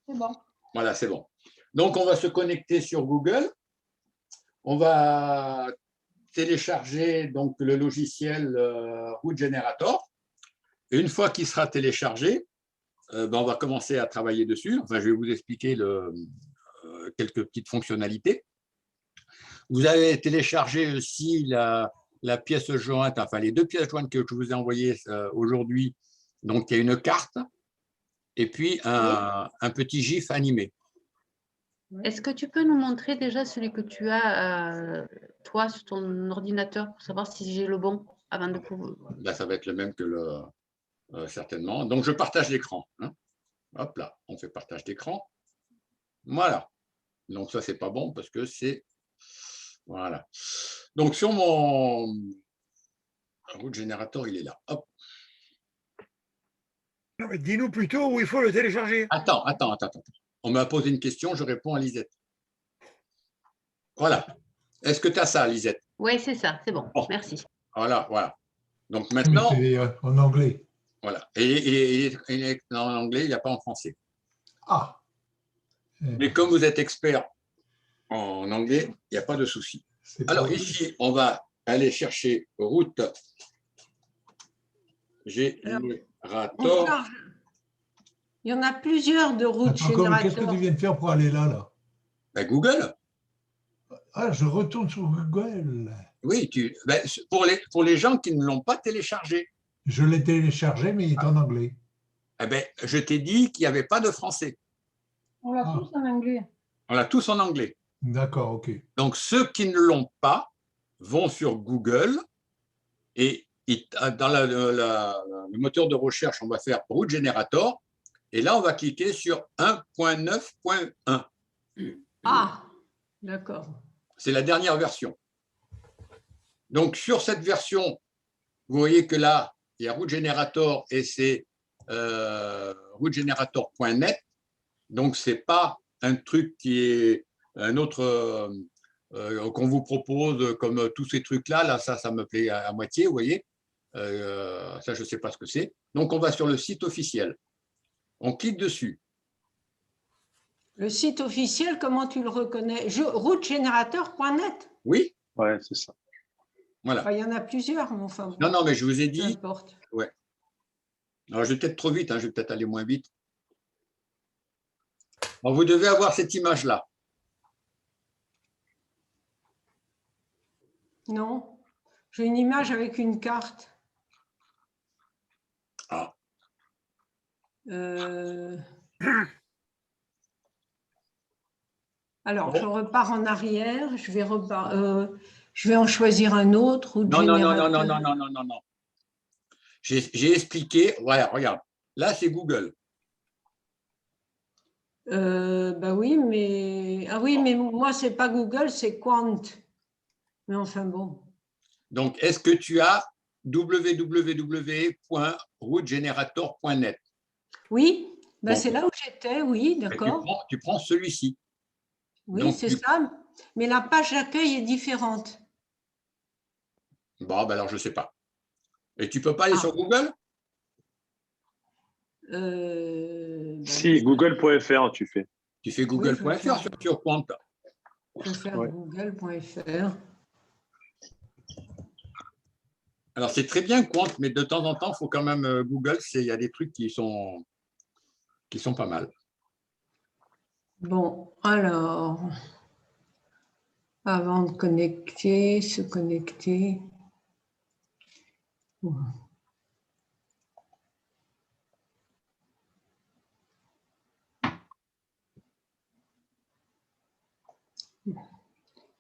C'est bon. Voilà, c'est bon. Donc, on va se connecter sur Google. On va télécharger donc, le logiciel Route Generator. Et une fois qu'il sera téléchargé, on va commencer à travailler dessus. Enfin, je vais vous expliquer quelques petites fonctionnalités. Vous avez téléchargé aussi la pièce jointe, enfin les deux pièces jointes que je vous ai envoyées aujourd'hui. Donc, il y a une carte et puis un petit GIF animé. Est-ce que tu peux nous montrer déjà celui que tu as, toi, sur ton ordinateur, pour savoir si j'ai le bon avant de pouvoir… Là, ça va être le même que certainement. Donc, je partage l'écran. Hein. Hop là, on fait partage d'écran. Voilà. Donc, ça, c'est pas bon parce que c'est… Voilà. Donc, sur mon Route Generator, il est là. Hop. Dis-nous plutôt où il faut le télécharger. Attends. On m'a posé une question, je réponds à Lisette. Voilà. Est-ce que tu as ça, Lisette? Oui, c'est ça, c'est bon. Merci. Voilà. Donc maintenant… C'est en anglais. Voilà. Et il est en anglais, il n'y a pas en français. Ah. Mais comme vous êtes expert en anglais, il n'y a pas de souci. Alors ici, on va aller chercher route générateur. Il y en a plusieurs de routes générateurs. Qu'est-ce que tu viens de faire pour aller là? Ben, Google. Ah, je retourne sur Google. Oui, pour les gens qui ne l'ont pas téléchargé. Je l'ai téléchargé, mais il est en anglais. Eh ben, je t'ai dit qu'il n'y avait pas de français. On l'a tous en anglais. On l'a tous en anglais. D'accord, ok. Donc, ceux qui ne l'ont pas vont sur Google et dans le moteur de recherche, on va faire Route Generator. Et là, on va cliquer sur 1.9.1. Ah, d'accord. C'est la dernière version. Donc, sur cette version, vous voyez que là, il y a Route Generator et c'est routegenerator.net. Donc, ce n'est pas un truc qui est un autre qu'on vous propose comme tous ces trucs-là. Là, ça me plaît à moitié, vous voyez. Ça, je ne sais pas ce que c'est. Donc, on va sur le site officiel. On clique dessus. Le site officiel, comment tu le reconnais? Routegenerator.net? Oui. Ouais, c'est ça. Voilà. Enfin, il y en a plusieurs, mais enfin bon. Non, mais je vous ai dit. Peu importe. Ouais. Alors, je vais peut-être trop vite, hein, je vais peut-être aller moins vite. Alors, vous devez avoir cette image-là. Non, j'ai une image avec une carte. Ah. Alors, bon. Je repars en arrière, je vais en choisir un autre. Non. J'ai expliqué, voilà, regarde, là c'est Google. Bah oui, mais… Ah oui, mais moi, c'est pas Google, c'est Quant. Mais enfin bon. Donc, est-ce que tu as www.routegenerator.net? Oui, bah bon, c'est là où j'étais, oui, d'accord. Tu prends celui-ci. Oui, c'est ça, mais la page d'accueil est différente. Bon, ben alors je ne sais pas. Et tu ne peux pas aller sur Google? Si, google.fr, tu fais. Tu fais google.fr sur Quant. Je vais faire google.fr. Alors, c'est très bien Quant, mais de temps en temps, il faut quand même Google, il y a des trucs qui sont pas mal. Bon, alors, avant de connecter, se connecter.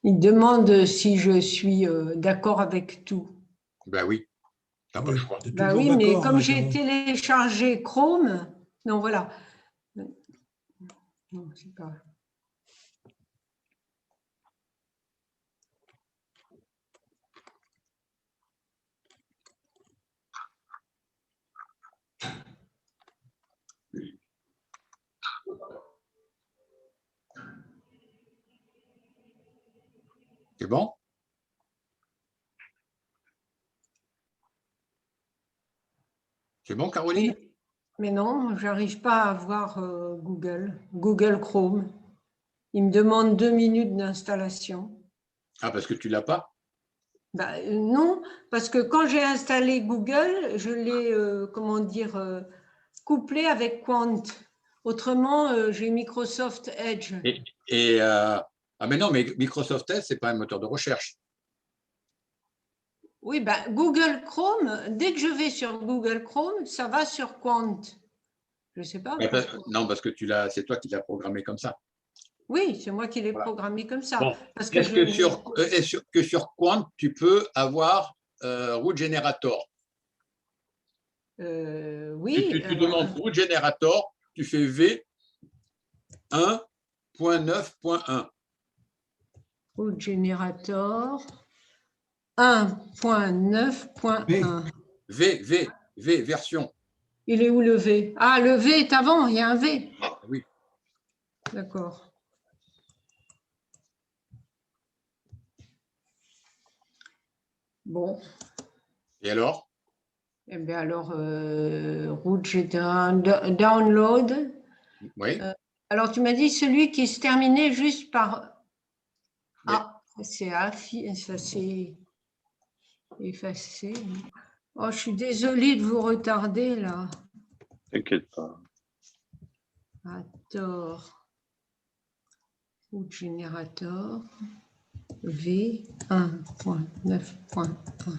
Il demande si je suis d'accord avec tout. Ben oui, tu n'as pas le choix. Ben oui, mais comme j'ai téléchargé Chrome, non, voilà. Non, c'est pas… C'est bon? C'est bon, Caroline? Mais non, j'arrive pas à voir Google Chrome. Il me demande 2 minutes d'installation. Ah, parce que tu l'as pas? Bah, non, parce que quand j'ai installé Google, je l'ai, couplé avec Quant. Autrement, j'ai Microsoft Edge. Ah, mais non, mais Microsoft Edge, c'est pas un moteur de recherche. Oui, bah, Google Chrome, dès que je vais sur Google Chrome, ça va sur Quant. Je ne sais pas. Non, parce que c'est toi qui l'as programmé comme ça. Oui, c'est moi qui l'ai Voilà. programmé comme ça. Bon. Parce Est-ce que sur Quant, tu peux avoir Root Generator? Oui. Tu demandes Root Generator, tu fais V 1.9.1. Root Generator 1.9.1. V, version. Il est où le V? Ah, le V est avant, il y a un V. Oui. D'accord. Bon. Et alors? Eh bien alors, Root Generator, download. Oui. Alors, tu m'as dit celui qui se terminait juste par... Ah, c'est ça c'est effacé. Oh, je suis désolée de vous retarder là. T'inquiète pas. Attends. Root Generator V 1.9.1.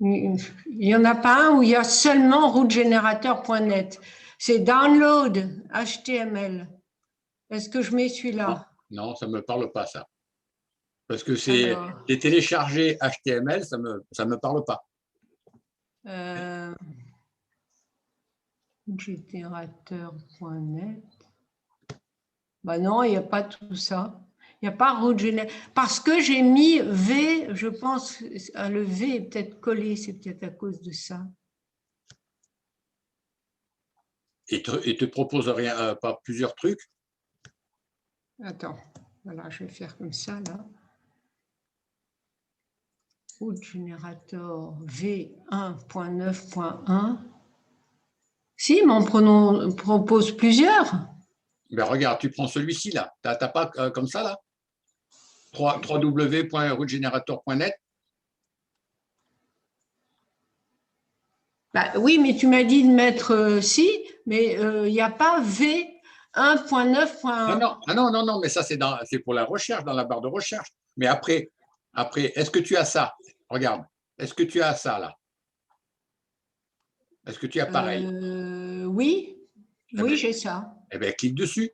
Il n'y en a pas un où il y a seulement rootgenerator.net. C'est download HTML. Est-ce que je mets celui-là? Non, ça ne me parle pas, ça. Parce que c'est téléchargé HTML, ça me parle pas. Generator.net. Bah non, il n'y a pas tout ça. Il n'y a pas root generator. Parce que j'ai mis V, je pense, le V est peut-être collé, c'est peut-être à cause de ça. Et te propose rien, pas plusieurs trucs? Attends, voilà, je vais faire comme ça, là. Root Generator V 1.9.1. Si, mais on propose plusieurs. Ben regarde, tu prends celui-ci là. Tu n'as pas comme ça là? www.rootgenerator.net. Bah, oui, mais tu m'as dit de mettre si, mais il n'y a pas V 1.9.1. Non, mais ça c'est pour la recherche, dans la barre de recherche. Mais après est-ce que tu as ça? Regarde, est-ce que tu as ça là? Est-ce que tu as pareil? Oui, Eh oui, ben, j'ai ça. Eh bien, clique dessus.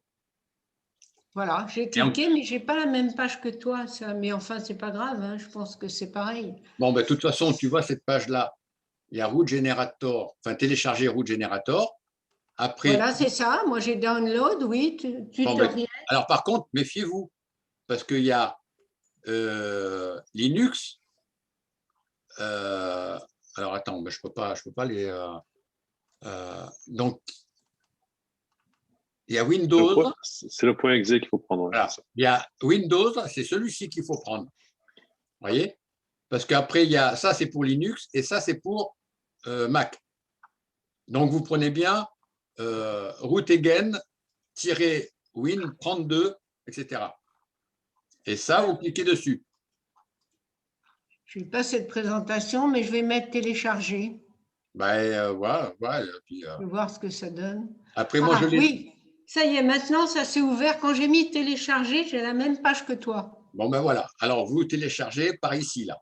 Voilà, j'ai cliqué, mais je n'ai pas la même page que toi, ça. Mais enfin, c'est pas grave, hein, je pense que c'est pareil. Bon, ben, de toute façon, tu vois cette page-là, il y a Root Generator, enfin télécharger Root Generator. Après, voilà, c'est ça. Moi, j'ai download, oui, tutoriel. Alors, par contre, méfiez-vous, parce qu'il y a Linux. Alors, attends, mais je peux pas les. Donc, il y a Windows. C'est le point exe qu'il faut prendre. Voilà. Il y a Windows, c'est celui-ci qu'il faut prendre. Vous voyez? Parce qu'après, il y a ça, c'est pour Linux et ça, c'est pour Mac. Donc, vous prenez bien rootegen-win32, etc. Et ça, vous cliquez dessus. Je n'ai pas cette présentation, mais je vais mettre télécharger. Voilà. Puis, je vais voir ce que ça donne. Après, moi, je l'ai. Oui, ça y est, maintenant, ça s'est ouvert. Quand j'ai mis télécharger, j'ai la même page que toi. Bon, ben voilà. Alors, vous téléchargez par ici, là.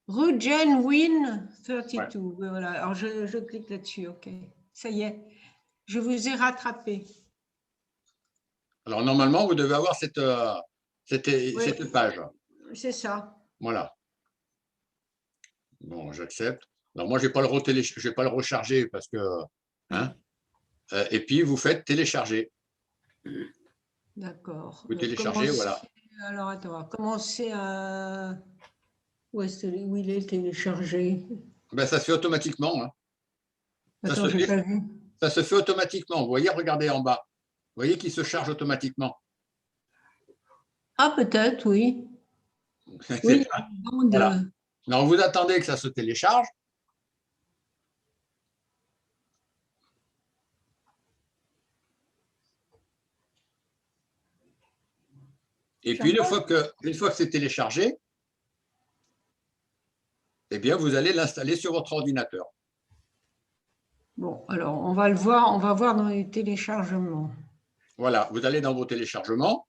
Rootgen Win 32. Ouais. Voilà. Alors, je clique là-dessus. OK. Ça y est. Je vous ai rattrapé. Alors, normalement, vous devez avoir cette page. C'est ça. Voilà. Bon, j'accepte. Alors, moi, je ne vais pas le recharger parce que… Hein, et puis, vous faites télécharger. D'accord. Vous téléchargez, voilà. Alors, attends, on va commencer à… Où il est téléchargé? Ben, ça se fait automatiquement. Hein. Ça Attends, se j'ai fait. pas vu. Ça se fait automatiquement. Vous voyez, regardez en bas. Vous voyez qu'il se charge automatiquement. Ah, peut-être, oui. C'est Oui, ça. il y a une bande, Voilà. Alors, vous attendez que ça se télécharge. Et puis, une fois que c'est téléchargé, eh bien, vous allez l'installer sur votre ordinateur. Bon, alors, on va voir dans les téléchargements. Voilà, vous allez dans vos téléchargements.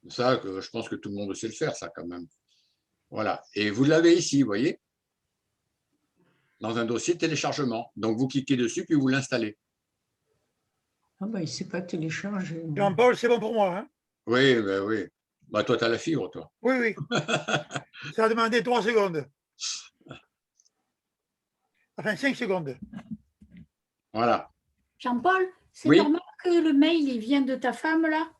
Ça, je pense que tout le monde sait le faire, ça, quand même. Voilà. Et vous l'avez ici, vous voyez, dans un dossier de téléchargement. Donc, vous cliquez dessus, puis vous l'installez. Ah, bah, il ne s'est pas téléchargé. Jean-Paul, c'est bon pour moi. Hein? Oui, ben oui. Bah, toi, tu as la fibre, toi. Oui, oui. Ça a demandé 3 secondes. Enfin, 5 secondes. Voilà. Jean-Paul, c'est Oui. normal que le mail il vient de ta femme, là?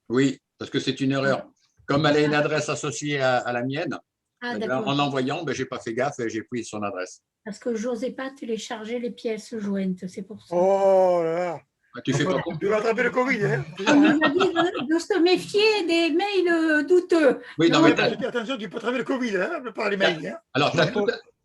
Oui, parce que c'est une erreur. Comme elle a une adresse associée à la mienne, Ah, eh ben, d'accord. en envoyant, ben, je n'ai pas fait gaffe et j'ai pris son adresse. Parce que je n'osais pas télécharger les pièces jointes, c'est pour ça. Oh là là. Ah, tu fais pas Tu vas attraper le Covid. Hein? On nous a dit de se méfier des mails douteux. Oui, non, Non, mais mais attention, tu peux attraper le Covid hein, par les mails. Hein? alors, tu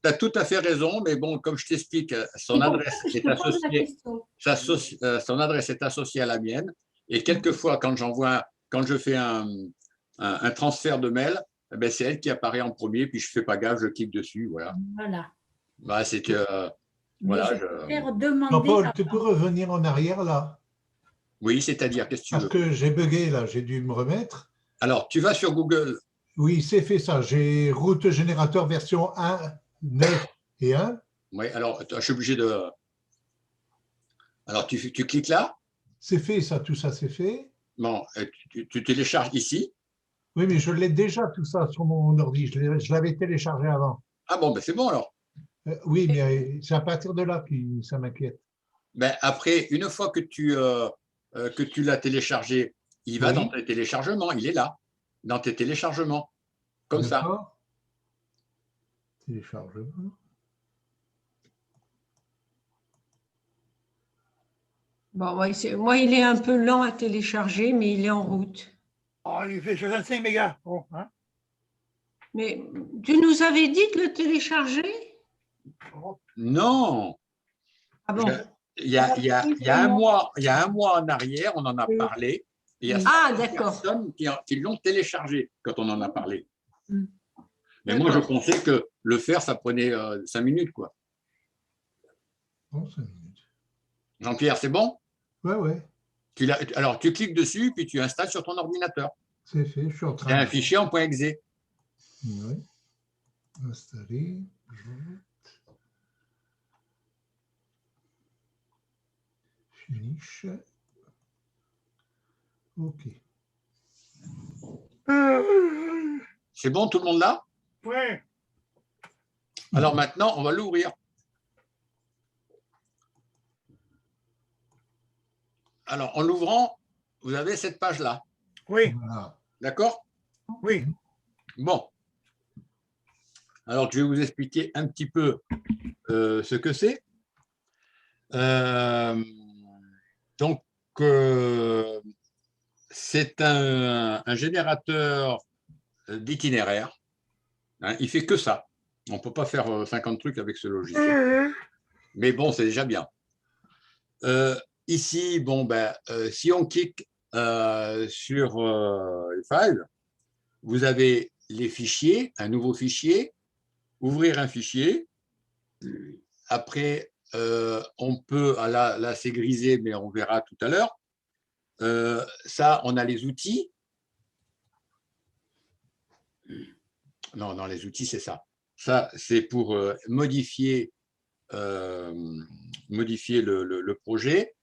as tout à fait raison, mais bon, comme je t'explique, son C'est pour adresse ça que je est te pose la associée, question. son adresse est associée à la mienne. Et quelquefois, quand je fais un transfert de mail, eh ben, c'est elle qui apparaît en premier, puis je ne fais pas gaffe, je clique dessus. Voilà. Voilà. Bah, c'est que. Mais Voilà, je préfère demander. Jean-Paul, tu peux revenir en arrière là? Oui, c'est-à-dire, qu'est-ce que tu Parce veux? que j'ai bugué là, j'ai dû me remettre. Alors, tu vas sur Google. Oui, c'est fait ça. J'ai route générateur version 1, 9 et 1. Oui, alors, je suis obligé de. Alors, tu cliques là. C'est fait ça, tout ça c'est fait. Bon, tu télécharges ici. Oui, mais je l'ai déjà tout ça sur mon ordi. Je l'avais téléchargé avant. Ah bon, ben c'est bon alors. Oui, mais c'est à partir de là que ça m'inquiète. Ben, après, une fois que tu l'as téléchargé, il va Oui. dans tes téléchargements, il est là, dans tes téléchargements, comme ça. D'accord. Téléchargement. Bon, moi, il est un peu lent à télécharger, mais il est en route. Oh, il fait 65 mégas. Bon, hein? Mais tu nous avais dit de le télécharger? Non, Ah bon? il y a un mois en arrière, on en a parlé. Et il y a Ah, certaines d'accord. personnes qui l'ont téléchargé quand on en a parlé. Mm. Mais moi, je pensais que le faire, ça prenait 5 minutes, quoi. Bon, 5 minutes. Jean-Pierre, c'est bon? Ouais, ouais, Alors, tu cliques dessus, puis tu installes sur ton ordinateur. c'est fait. Je suis en C'est train un de. fichier en .exe. Oui. Installer. Finish. OK. C'est bon, tout le monde là? Ouais. Alors maintenant, on va l'ouvrir. Alors, en l'ouvrant, vous avez cette page-là. Oui, Voilà. D'accord? oui. Bon. Alors, je vais vous expliquer un petit peu ce que c'est. Donc, c'est un générateur d'itinéraire. Hein, il fait que ça. On ne peut pas faire 50 trucs avec ce logiciel. Mais bon, c'est déjà bien. Ici, bon, ben, si on clique sur les files, vous avez les fichiers, un nouveau fichier, ouvrir un fichier. Après, on peut, là c'est grisé, mais on verra tout à l'heure. Ça, on a les outils. Non, les outils, c'est ça. Ça, c'est pour modifier le projet.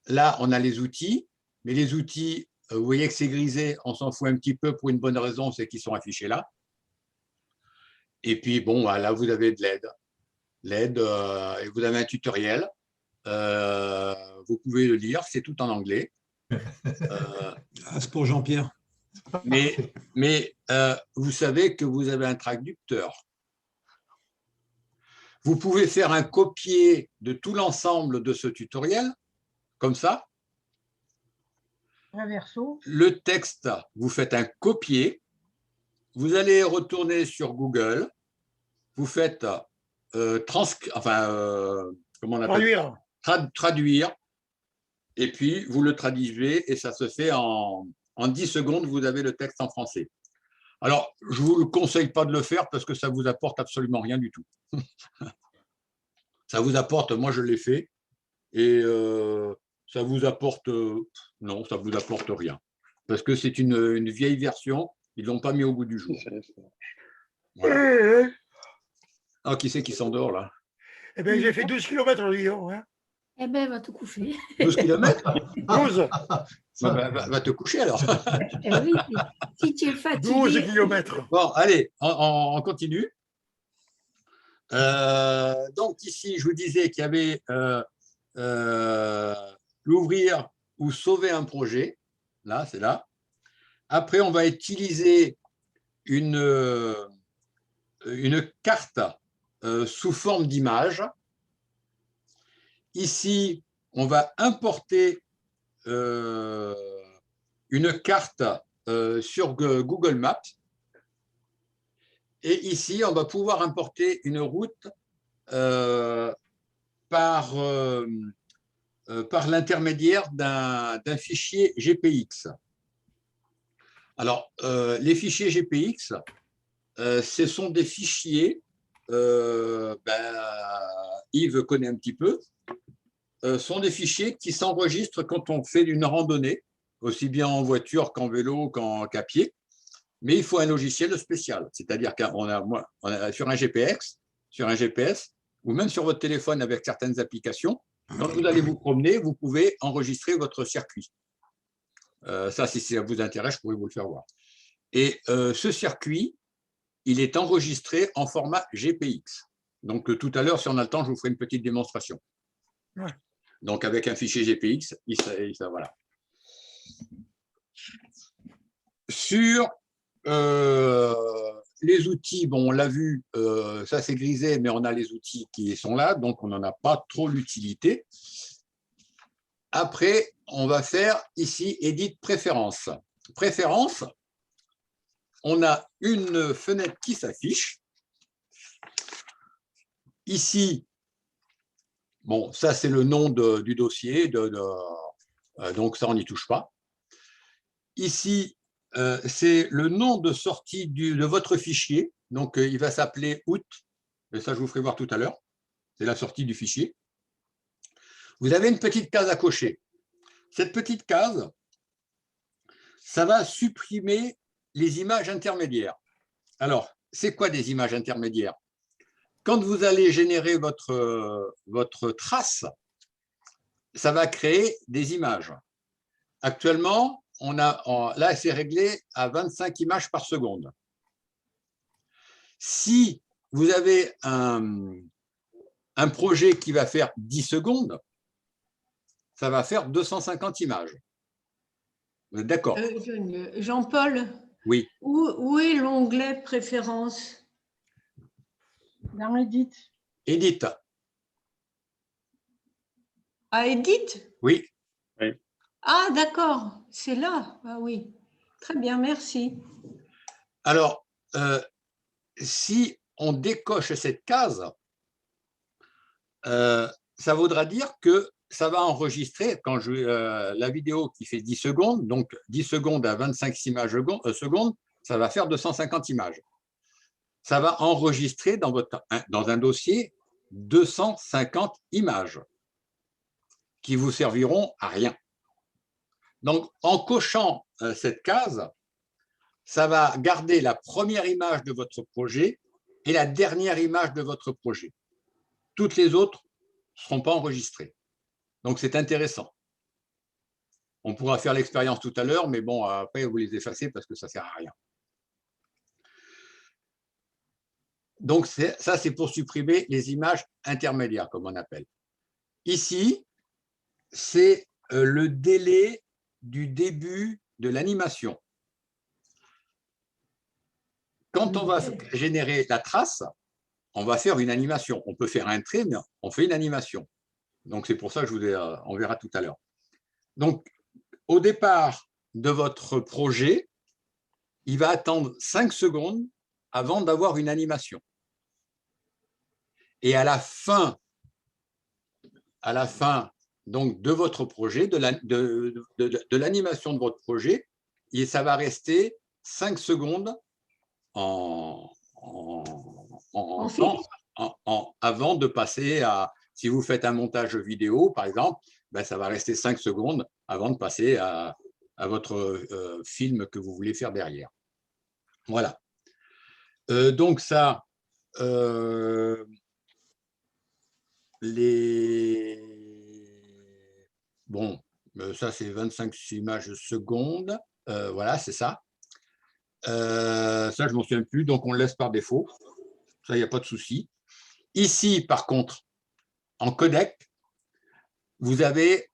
Là, on a les outils, mais les outils, vous voyez que c'est grisé, on s'en fout un petit peu pour une bonne raison, c'est qu'ils sont affichés là. Et puis, bon, là, vous avez de l'aide. L'aide, et vous avez un tutoriel. Vous pouvez le lire, c'est tout en anglais. C'est pour Jean-Pierre. Mais vous savez que vous avez un traducteur. Vous pouvez faire un copier de tout l'ensemble de ce tutoriel, comme ça. Inverso. Le texte, vous faites un copier. Vous allez retourner sur Google. Vous faites comment on appelle ça ? Traduire. Et puis, vous le traduisez et ça se fait en 10 secondes, vous avez le texte en français. Alors, je ne vous le conseille pas de le faire parce que ça vous apporte absolument rien du tout. Ça vous apporte, moi je l'ai fait, et ça vous apporte, non, ça vous apporte rien. Parce que c'est une vieille version, ils ne l'ont pas mis au bout du jour. Voilà. Ah, qui c'est qui s'endort là? Eh bien, j'ai fait 12 km aujourd'hui. Hein. Eh ben, va te coucher. 12 km? 12. Va te coucher alors. Eh oui, si tu es fatigué. 12 km. Bon, allez, on continue. Donc ici, je vous disais qu'il y avait l'ouvrir ou sauver un projet. Là, c'est là. Après, on va utiliser une carte sous forme d'image. Ici, on va importer une carte sur Google Maps. Et ici, on va pouvoir importer une route par l'intermédiaire d'un fichier GPX. Alors, les fichiers GPX, ce sont des fichiers, Yves connaît un petit peu, sont des fichiers qui s'enregistrent quand on fait une randonnée, aussi bien en voiture qu'en vélo qu'à pied. Mais il faut un logiciel spécial, c'est-à-dire qu'on a sur un GPS, ou même sur votre téléphone avec certaines applications, quand vous allez vous promener, vous pouvez enregistrer votre circuit. Ça, si ça vous intéresse, je pourrais vous le faire voir. Et ce circuit, il est enregistré en format GPX. Donc, tout à l'heure, si on a le temps, je vous ferai une petite démonstration. Ouais. Donc, avec un fichier GPX, voilà. Sur les outils, bon, on l'a vu, ça c'est grisé, mais on a les outils qui sont là, donc on n'en a pas trop l'utilité. Après, on va faire ici Edit Préférences. Préférences, on a une fenêtre qui s'affiche. Ici, bon, ça c'est le nom du dossier, donc ça on n'y touche pas. Ici, c'est le nom de sortie de votre fichier. Donc, il va s'appeler out. Et ça, je vous ferai voir tout à l'heure. C'est la sortie du fichier. Vous avez une petite case à cocher. Cette petite case, ça va supprimer les images intermédiaires. Alors, c'est quoi des images intermédiaires? Quand vous allez générer votre trace, ça va créer des images. Actuellement, là, c'est réglé à 25 images par seconde. Si vous avez un projet qui va faire 10 secondes, ça va faire 250 images. Vous êtes d'accord? Jean-Paul, Oui. où est l'onglet Préférences? Dans Edit. Edit. Ah, Edit? Oui. Ah, d'accord, c'est là. Ah oui, très bien, merci. Alors, si on décoche cette case, ça voudra dire que ça va enregistrer, quand la vidéo qui fait 10 secondes, donc 10 secondes à 25 images secondes, ça va faire 250 images. Ça va enregistrer dans un dossier 250 images qui vous serviront à rien. Donc, en cochant cette case, ça va garder la première image de votre projet et la dernière image de votre projet. Toutes les autres ne seront pas enregistrées. Donc, c'est intéressant. On pourra faire l'expérience tout à l'heure, mais bon, après, vous les effacez parce que ça ne sert à rien. Donc, ça, c'est pour supprimer les images intermédiaires, comme on appelle. Ici, c'est le délai du début de l'animation. Quand on va générer la trace, on va faire une animation. On peut faire un trait, mais on fait une animation. Donc, c'est pour ça que on verra tout à l'heure. Donc, au départ de votre projet, il va attendre 5 secondes avant d'avoir une animation. Et à la fin donc, de votre projet, de l'animation de votre projet, et ça va rester 5 secondes avant de passer à, si vous faites un montage vidéo, par exemple, ben, ça va rester 5 secondes avant de passer à votre film que vous voulez faire derrière. Voilà. Donc ça, bon, ça c'est 25 images secondes. Voilà, c'est ça. Ça, je ne m'en souviens plus, donc on le laisse par défaut. Ça, il n'y a pas de souci. Ici, par contre, en codec, vous avez...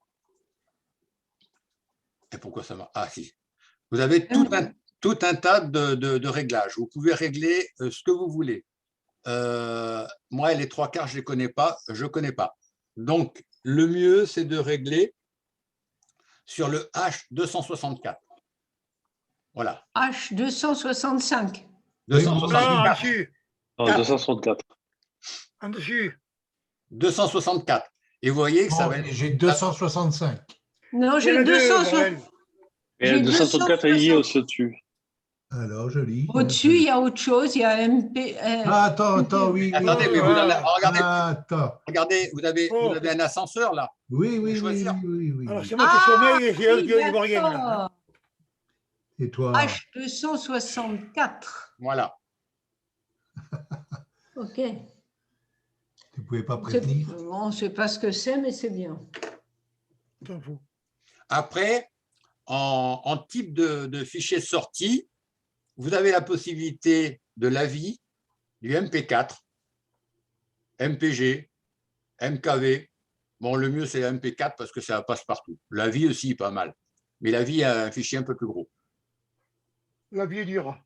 Et pourquoi ça va? Ah, si. Vous avez tout un tas de réglages. Vous pouvez régler ce que vous voulez. Moi, les 3/4, je ne les connais pas. Je ne connais pas. Donc, le mieux, c'est de régler sur le H264. Voilà. H265. 264. En dessus. 264. En dessus. 264. Et vous voyez que ça va être... J'ai 265. Non, Il y en j'ai a deux, 260. Noël. Et J'ai 264 est lié au-dessus. Alors, je lis. Au-dessus, il y a autre chose. Il y a MP. Ah, attends, oui. Attendez, mais vous en avez... Attends. Regardez, vous avez un ascenseur là. Oui. Alors, c'est moi qui sommeil et c'est eux qui ne voient rien. Là. d'accord. Et toi? H264. Voilà. OK. Tu ne pouvais pas prévenir? On ne sait pas ce que c'est, mais c'est bien. T'en fous. Après, en type de fichier sortie, vous avez la possibilité de l'AVI, du MP4, MPG, MKV. Bon, le mieux, c'est MP4 parce que ça passe partout. l'AVI aussi, pas mal. Mais l'AVI a un fichier un peu plus gros. La vie est dure.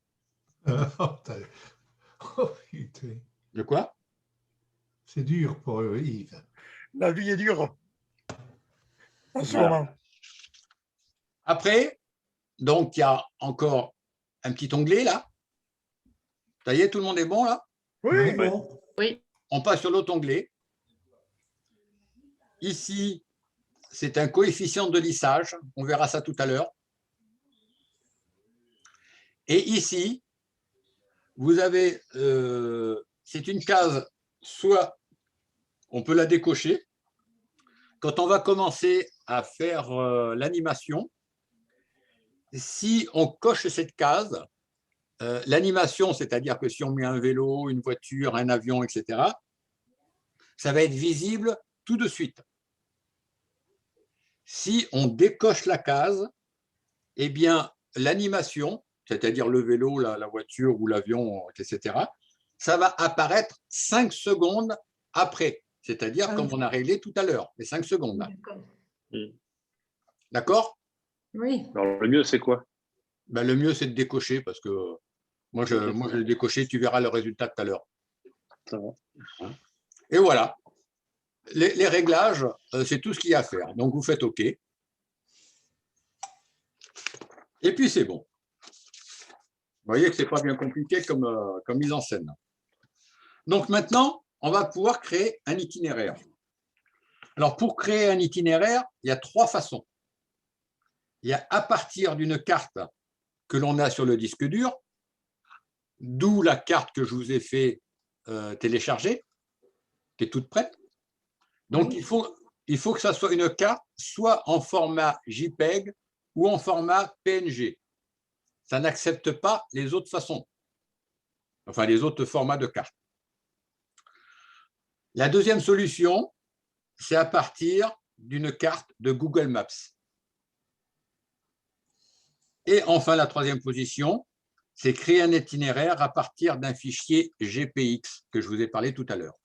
Oh, putain. De quoi? C'est dur pour Yves. La vie est dure. En ce Voilà. moment. Après, donc, il y a encore un petit onglet là. Ça y est, tout le monde est bon là? Oui. Bon. Oui. On passe sur l'autre onglet. Ici, c'est un coefficient de lissage. On verra ça tout à l'heure. Et ici, vous avez, c'est une case, soit on peut la décocher. Quand on va commencer à faire l'animation, si on coche cette case, l'animation, c'est-à-dire que si on met un vélo, une voiture, un avion, etc., ça va être visible tout de suite. Si on décoche la case, eh bien, l'animation, c'est-à-dire le vélo, la voiture ou l'avion, etc., ça va apparaître 5 secondes après, c'est-à-dire comme on a réglé tout à l'heure, les 5 secondes. Là. D'accord? Oui. Alors, le mieux, c'est quoi? Ben, le mieux, c'est de décocher parce que moi, je l'ai décoché, tu verras le résultat tout à l'heure. Ça va. Et voilà. Les réglages, c'est tout ce qu'il y a à faire. Donc, vous faites OK. Et puis, c'est bon. Vous voyez que ce n'est pas bien compliqué comme mise en scène. Donc, maintenant, on va pouvoir créer un itinéraire. Alors, pour créer un itinéraire, il y a 3 façons. Il y a à partir d'une carte que l'on a sur le disque dur, d'où la carte que je vous ai fait télécharger, qui est toute prête. Donc, il faut que ça soit une carte soit en format JPEG ou en format PNG. Ça n'accepte pas les autres façons, enfin les autres formats de cartes. La deuxième solution, c'est à partir d'une carte de Google Maps. Et enfin, la troisième position, c'est créer un itinéraire à partir d'un fichier GPX que je vous ai parlé tout à l'heure.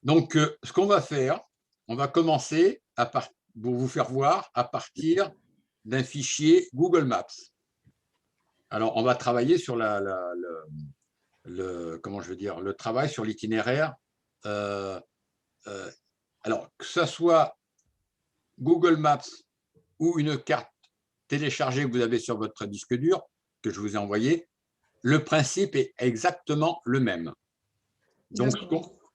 Donc, ce qu'on va faire, on va commencer pour vous faire voir à partir d'un fichier Google Maps. Alors, on va travailler sur comment je veux dire, le travail sur l'itinéraire. Alors, que ce soit Google Maps ou une carte téléchargée que vous avez sur votre disque dur, que je vous ai envoyé, le principe est exactement le même. Donc,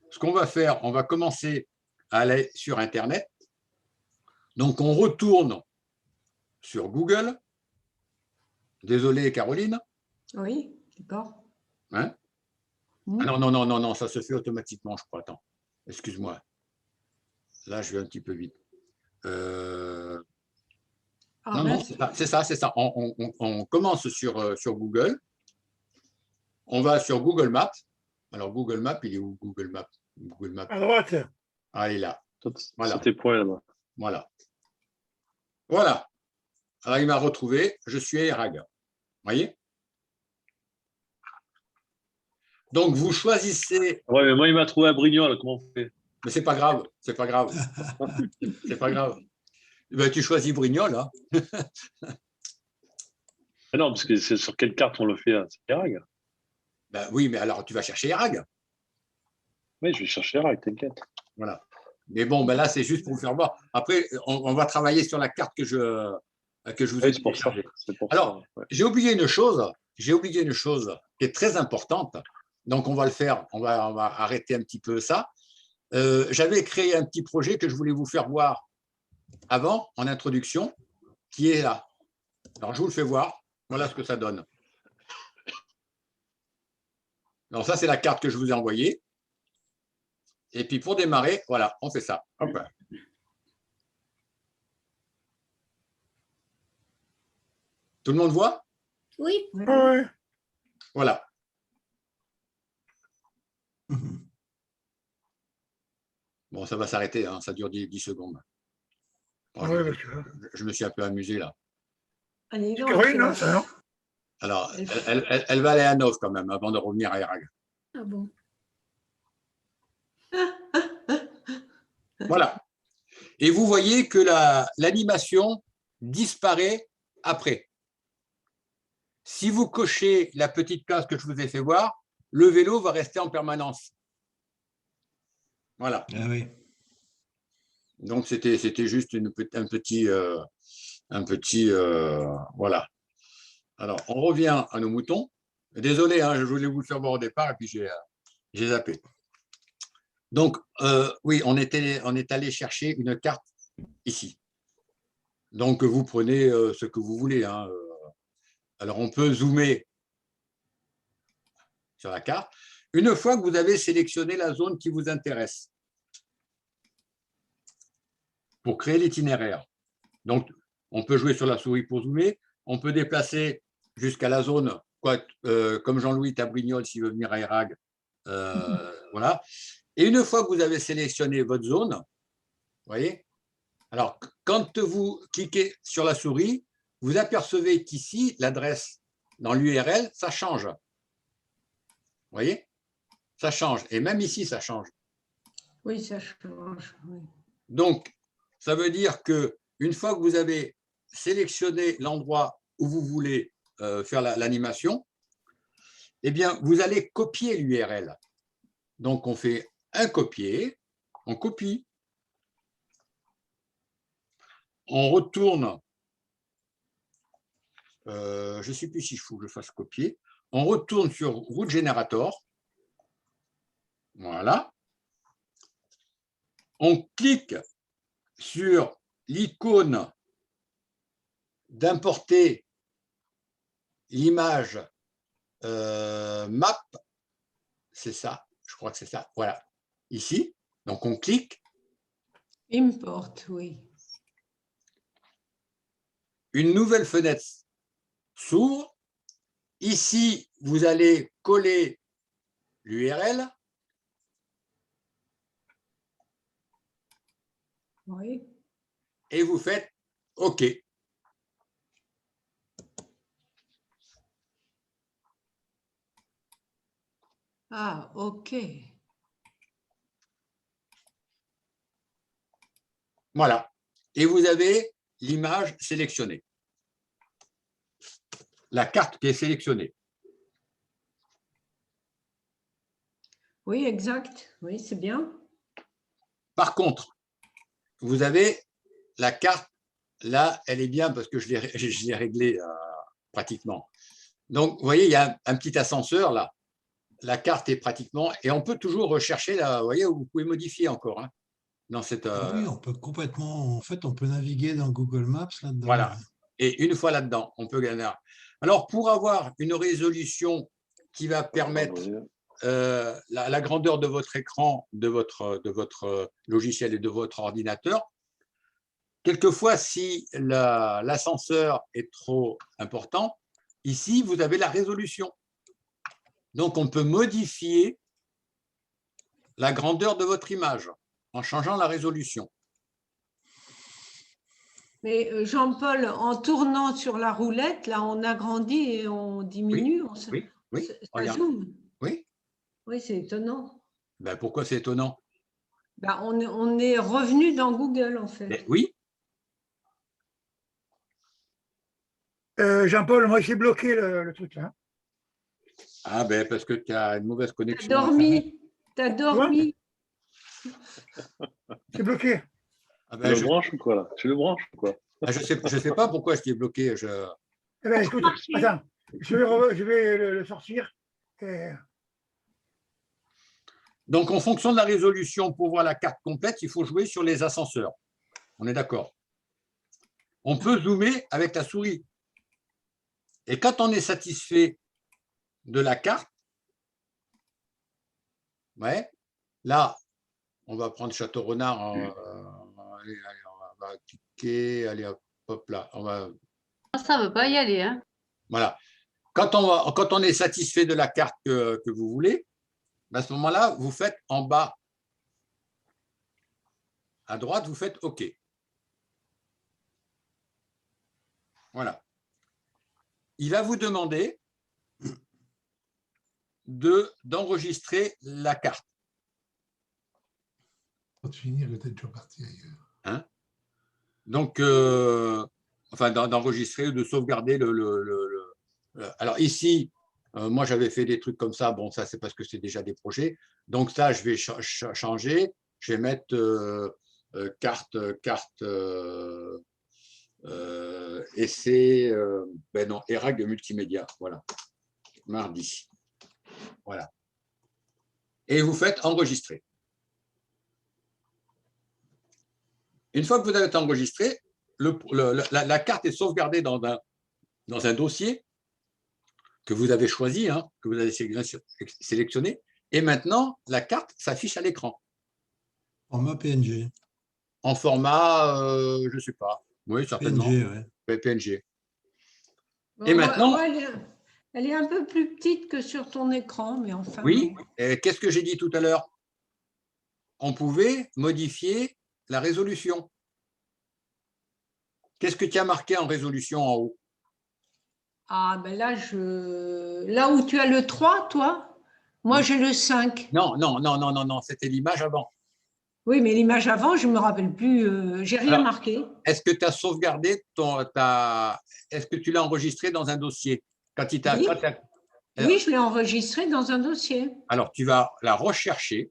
ce qu'on va faire, on va commencer à aller sur Internet. Donc, on retourne sur Google. Désolé, Caroline. Oui, d'accord. Hein? Mm. Ah non, ça se fait automatiquement, je crois. Attends, excuse-moi. Là, je vais un petit peu vite. Non, c'est ça. On commence sur Google. On va sur Google Maps. Alors, Google Maps, il est où Google Maps? Google Maps. À droite. Ah, il est là. Voilà. C'était point là-bas. Voilà. Alors, il m'a retrouvé. Je suis à Erag. Vous voyez? Donc, vous choisissez. Ouais, mais moi, il m'a trouvé à Brignoles. Comment on fait? Mais c'est pas grave. C'est pas grave. Ben, tu choisis Brignoles. Hein. Ah non, parce que c'est sur quelle carte on le fait? C'est Erag. Ben, oui, mais alors tu vas chercher Erag. Oui, je vais chercher Erag, t'inquiète. Voilà. Mais bon, ben là, c'est juste pour vous faire voir. Après, on va travailler sur la carte que je vous ai téléchargée. Alors, j'ai oublié une chose qui est très importante. Donc, on va le faire. On va arrêter un petit peu ça. J'avais créé un petit projet que je voulais vous faire voir avant, en introduction, qui est là. Alors, je vous le fais voir. Voilà ce que ça donne. Alors, ça, c'est la carte que je vous ai envoyée. Et puis, pour démarrer, voilà, on fait ça. Hop. Tout le monde voit? Oui. Oui. Voilà. Bon, ça va s'arrêter, hein, ça dure 10 secondes. Bon, je me suis un peu amusé là. Allez, donc, Caroline, non, ça, non? Alors, elle va aller à Nov quand même avant de revenir à Erag. Ah bon. Voilà. Et vous voyez que l'animation disparaît après. Si vous cochez la petite case que je vous ai fait voir, le vélo va rester en permanence. Voilà. Ah oui. Donc, c'était juste un petit voilà. Alors, on revient à nos moutons. Désolé, hein, je voulais vous le faire voir au départ et puis j'ai zappé. Donc, oui, on est allé chercher une carte ici. Donc, vous prenez ce que vous voulez. Hein. Alors, on peut zoomer sur la carte. Une fois que vous avez sélectionné la zone qui vous intéresse pour créer l'itinéraire. Donc, on peut jouer sur la souris pour zoomer. On peut déplacer jusqu'à la zone, comme Jean-Louis Tabrignol, s'il veut venir à Erag. Voilà. Et une fois que vous avez sélectionné votre zone, vous voyez, alors quand vous cliquez sur la souris, vous apercevez qu'ici, l'adresse dans l'URL, ça change. Vous voyez, ça change. Et même ici, ça change. Oui, ça change. Oui. Donc, ça veut dire qu'une fois que vous avez sélectionné l'endroit où vous voulez faire l'animation, eh bien, vous allez copier l'URL. Donc, on fait un copier, on copie, on retourne, je ne sais plus s'il faut que je fasse copier, on retourne sur Route Generator, voilà, on clique sur l'icône d'importer l'image map, c'est ça, je crois que c'est ça, voilà, ici, donc on clique. Import, oui. Une nouvelle fenêtre s'ouvre. Ici, vous allez coller l'URL. Oui. Et vous faites OK. Ah, OK. Voilà. Et vous avez l'image sélectionnée. La carte qui est sélectionnée. Oui, exact. Oui, c'est bien. Par contre, vous avez la carte, là, elle est bien parce que je l'ai réglée pratiquement. Donc, vous voyez, il y a un petit ascenseur là. La carte est pratiquement… Et on peut toujours rechercher, là, vous voyez, vous pouvez modifier encore. Hein, dans cette, Ah oui, on peut complètement, en fait, on peut naviguer dans Google Maps là-dedans. voilà. Et une fois là-dedans, on peut gagner. Alors, pour avoir une résolution qui va permettre la grandeur de votre écran, de votre logiciel et de votre ordinateur, quelquefois, si l'ascenseur est trop important, ici, vous avez la résolution. Donc, on peut modifier la grandeur de votre image en changeant la résolution. Mais Jean-Paul, en tournant sur la roulette, là, on agrandit et on diminue. Oui, ça regarde. zoome. Oui. Oui, c'est étonnant. Ben, pourquoi c'est étonnant? Ben, on est revenu dans Google, en fait. Ben, oui. Jean-Paul, moi j'ai bloqué le truc là. Ah ben parce que tu as une mauvaise T'as connexion. dormi. T'as dormi. C'est bloqué. Ah Tu ben, le branches ou quoi là? Tu le branches ou quoi? je sais pas pourquoi je t'ai bloqué. Eh bien, écoute, attends, je vais le sortir. Et… Donc, en fonction de la résolution, pour voir la carte complète, il faut jouer sur les ascenseurs. On est d'accord. On peut zoomer avec la souris. Et quand on est satisfait de la carte, ouais, là, on va prendre Château-Renard. Allez, on va cliquer. Allez, hop là. Ça ne veut pas y aller. Hein. Voilà. Quand on est satisfait de la carte que vous voulez, à ce moment-là, vous faites en bas à droite, vous faites OK. Voilà. Il va vous demander d'enregistrer la carte. Pour finir, peut-être déjà parti ailleurs. Hein? Donc, enfin, d'enregistrer ou de sauvegarder alors ici, moi, j'avais fait des trucs comme ça. Bon, ça, c'est parce que c'est déjà des projets. Donc, ça, je vais changer. Je vais mettre carte essai, ben non, ERAG multimédia. Voilà. Mardi. Voilà. Et vous faites enregistrer. Une fois que vous avez enregistré, la carte est sauvegardée dans un dossier que vous avez choisi, hein, que vous avez sélectionné, et maintenant, la carte s'affiche à l'écran. Format PNG. En format, je ne sais pas, oui, certainement. PNG, ouais. PNG. Bon, Et maintenant… elle est un peu plus petite que sur ton écran, mais enfin… Oui, qu'est-ce que j'ai dit tout à l'heure? On pouvait modifier la résolution. Qu'est-ce que tu as marqué en résolution en haut? Ah, ben là, là où tu as le 3, toi, moi, j'ai le 5. Non, c'était l'image avant. Oui, mais l'image avant, je ne me rappelle plus, j'ai rien marqué. Est-ce que tu as sauvegardé est-ce que tu l'as enregistré dans un dossier? Quand il oui, oui, je l'ai enregistré dans un dossier. Alors, tu vas la rechercher.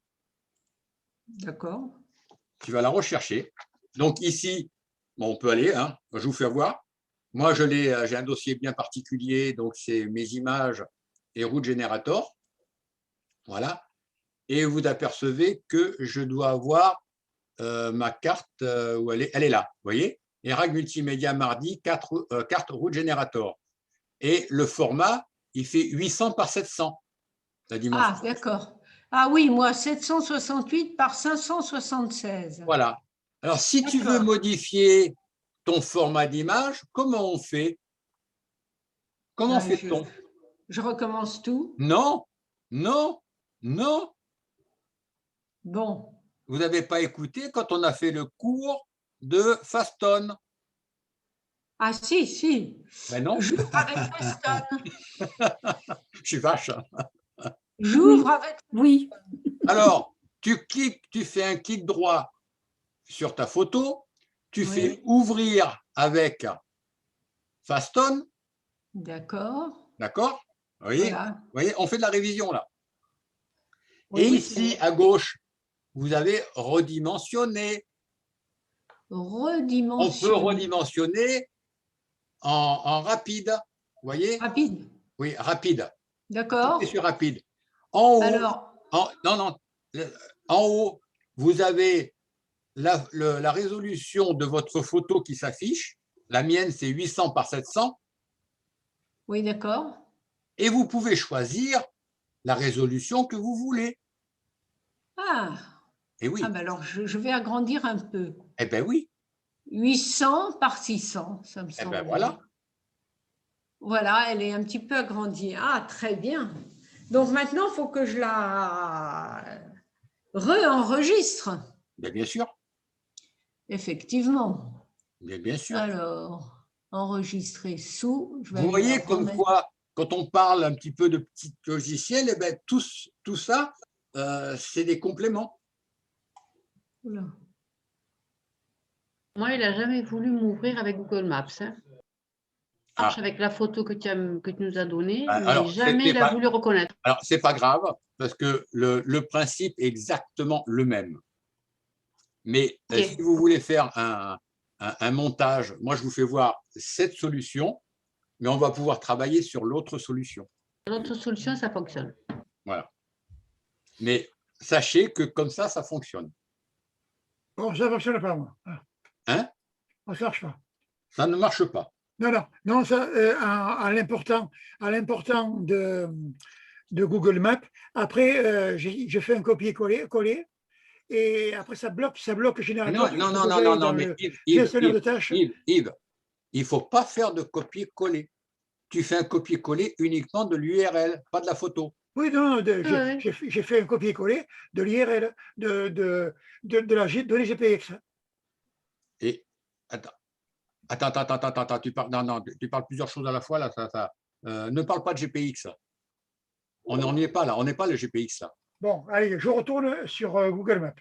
D'accord. Tu vas la rechercher. Donc ici, bon, on peut aller, hein, je vous fais voir. Moi, j'ai un dossier bien particulier, donc c'est mes images et Root Generator. Voilà. Et vous apercevez que je dois avoir ma carte, où elle est là, vous voyez, ERAG multimédia mardi, carte Root Generator. Et le format, il fait 800 par 700, la dimension. Ah, d'accord. Ah oui, moi, 768 par 576. Voilà. Alors, si tu veux modifier ton format d'image, comment on fait? Comment fait-on? Je recommence tout. Non. Bon. Vous n'avez pas écouté quand on a fait le cours de Faston. Ah si. Ben non. J'ouvre avec Faston. Je suis vache. J'ouvre avec… Oui. Alors, tu cliques, tu fais un clic droit sur ta photo, tu fais ouvrir avec Faston. D'accord. D'accord? Vous voyez, on fait de la révision là. Oui, Et oui, ici, c'est à gauche, vous avez redimensionné. On peut redimensionné. redimensionner en rapide. Vous voyez? Rapide. Oui, rapide. D'accord. Cliquez sur rapide. En haut, Alors, non, en haut, vous avez la résolution de votre photo qui s'affiche. La mienne, c'est 800 par 700. oui, d'accord. Et vous pouvez choisir la résolution que vous voulez. Ah, Et oui, ben alors je vais agrandir un peu. eh bien oui, 800 par 600, ça me eh semble bien bien. voilà. Voilà, elle est un petit peu agrandie. Ah, très bien. Donc maintenant, il faut que je la re-enregistre. Bien sûr, Effectivement. bien sûr. Alors, enregistrer sous. Je vais Vous aller la voyez comme remettre. quoi, quand on parle un petit peu de petits logiciels, eh bien, tout ça, c'est des compléments. Oula. Moi, il n'a jamais voulu m'ouvrir avec Google Maps. Hein. Marche avec la photo que tu nous as donnée, mais Alors, jamais il a voulu reconnaître. Alors, ce n'est pas grave, parce que le principe est exactement le même. Mais Ok. si vous voulez faire un montage, moi, je vous fais voir cette solution, mais on va pouvoir travailler sur l'autre solution. L'autre solution, ça fonctionne. Voilà. Mais sachez que comme ça fonctionne. Bon, ça ne fonctionne pas, moi. Hein? Ça ne marche pas. Ça ne marche pas. Non, ça, à l'important de Google Maps. Après, j'ai fait un copier-coller et après, ça bloque le générateur. Non, mais gestionnaire de tâches. Yves, il ne faut pas faire de copier-coller. Tu fais un copier-coller uniquement de l'URL, pas de la photo. Oui, non, Ouais. j'ai fait un copier-coller de l'IRL, de la donnée GPX. Et attends, tu parles plusieurs choses à la fois là. Ne parle pas de GPX. On n'en est pas là, on n'est pas le GPX là. Bon, allez, je retourne sur Google Maps.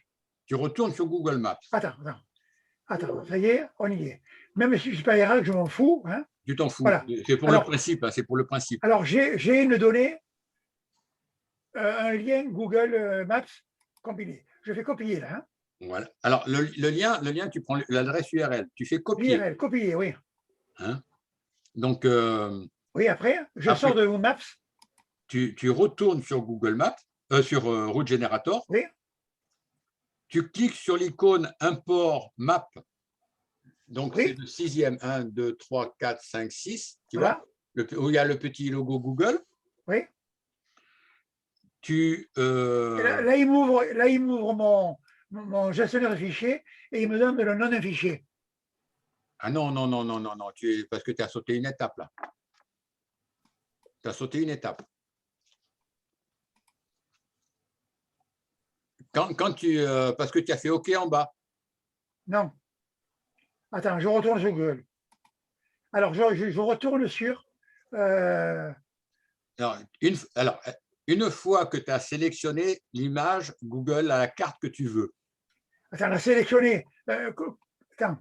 Tu retournes sur Google Maps. Attends, ça y est, on y est. Même si je ne suis pas IRL, je m'en fous. Hein. Tu t'en fous. Voilà. C'est pour le principe, hein, c'est pour le principe. Alors, j'ai une donnée, un lien Google Maps compilé. Je fais copier là. Hein. Voilà. Alors, le lien, tu prends l'adresse URL, tu fais copier. L'IRL, copier, oui. Hein? Donc, oui, après, je sors de Maps. Tu retournes sur Google Maps, sur Route Generator. Oui. Tu cliques sur l'icône Import Map. Donc, oui. c'est le 6e. 1, 2, 3, 4, 5, 6. Tu voilà. vois, où il y a le petit logo Google. Oui. Là, il m'ouvre mon gestionnaire de fichiers et il me donne le nom d'un fichier. Ah non, parce que tu as sauté une étape là. Tu as sauté une étape. Parce que tu as fait OK en bas. Non. Attends, je retourne sur Google. Alors, je retourne sur... Alors, une fois que tu as sélectionné l'image, Google a la carte que tu veux. Attends, la sélectionner. Attends.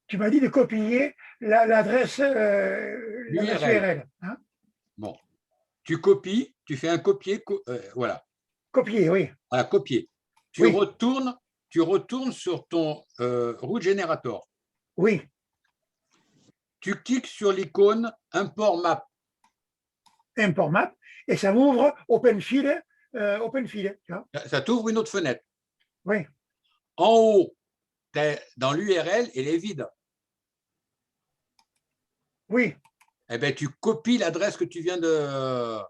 Tu m'as dit de copier l'adresse URL. Hein? Bon. Tu copies, tu fais un copier, voilà. Copier, oui. Voilà, copier. Tu retournes sur ton Route Generator. Oui. Tu cliques sur l'icône Import Map. Import Map, et ça m'ouvre OpenFill. OpenFill, tu vois. Ça t'ouvre une autre fenêtre. Oui. En haut, dans l'URL, elle est vide. Oui. Eh bien, tu copies l'adresse que tu viens de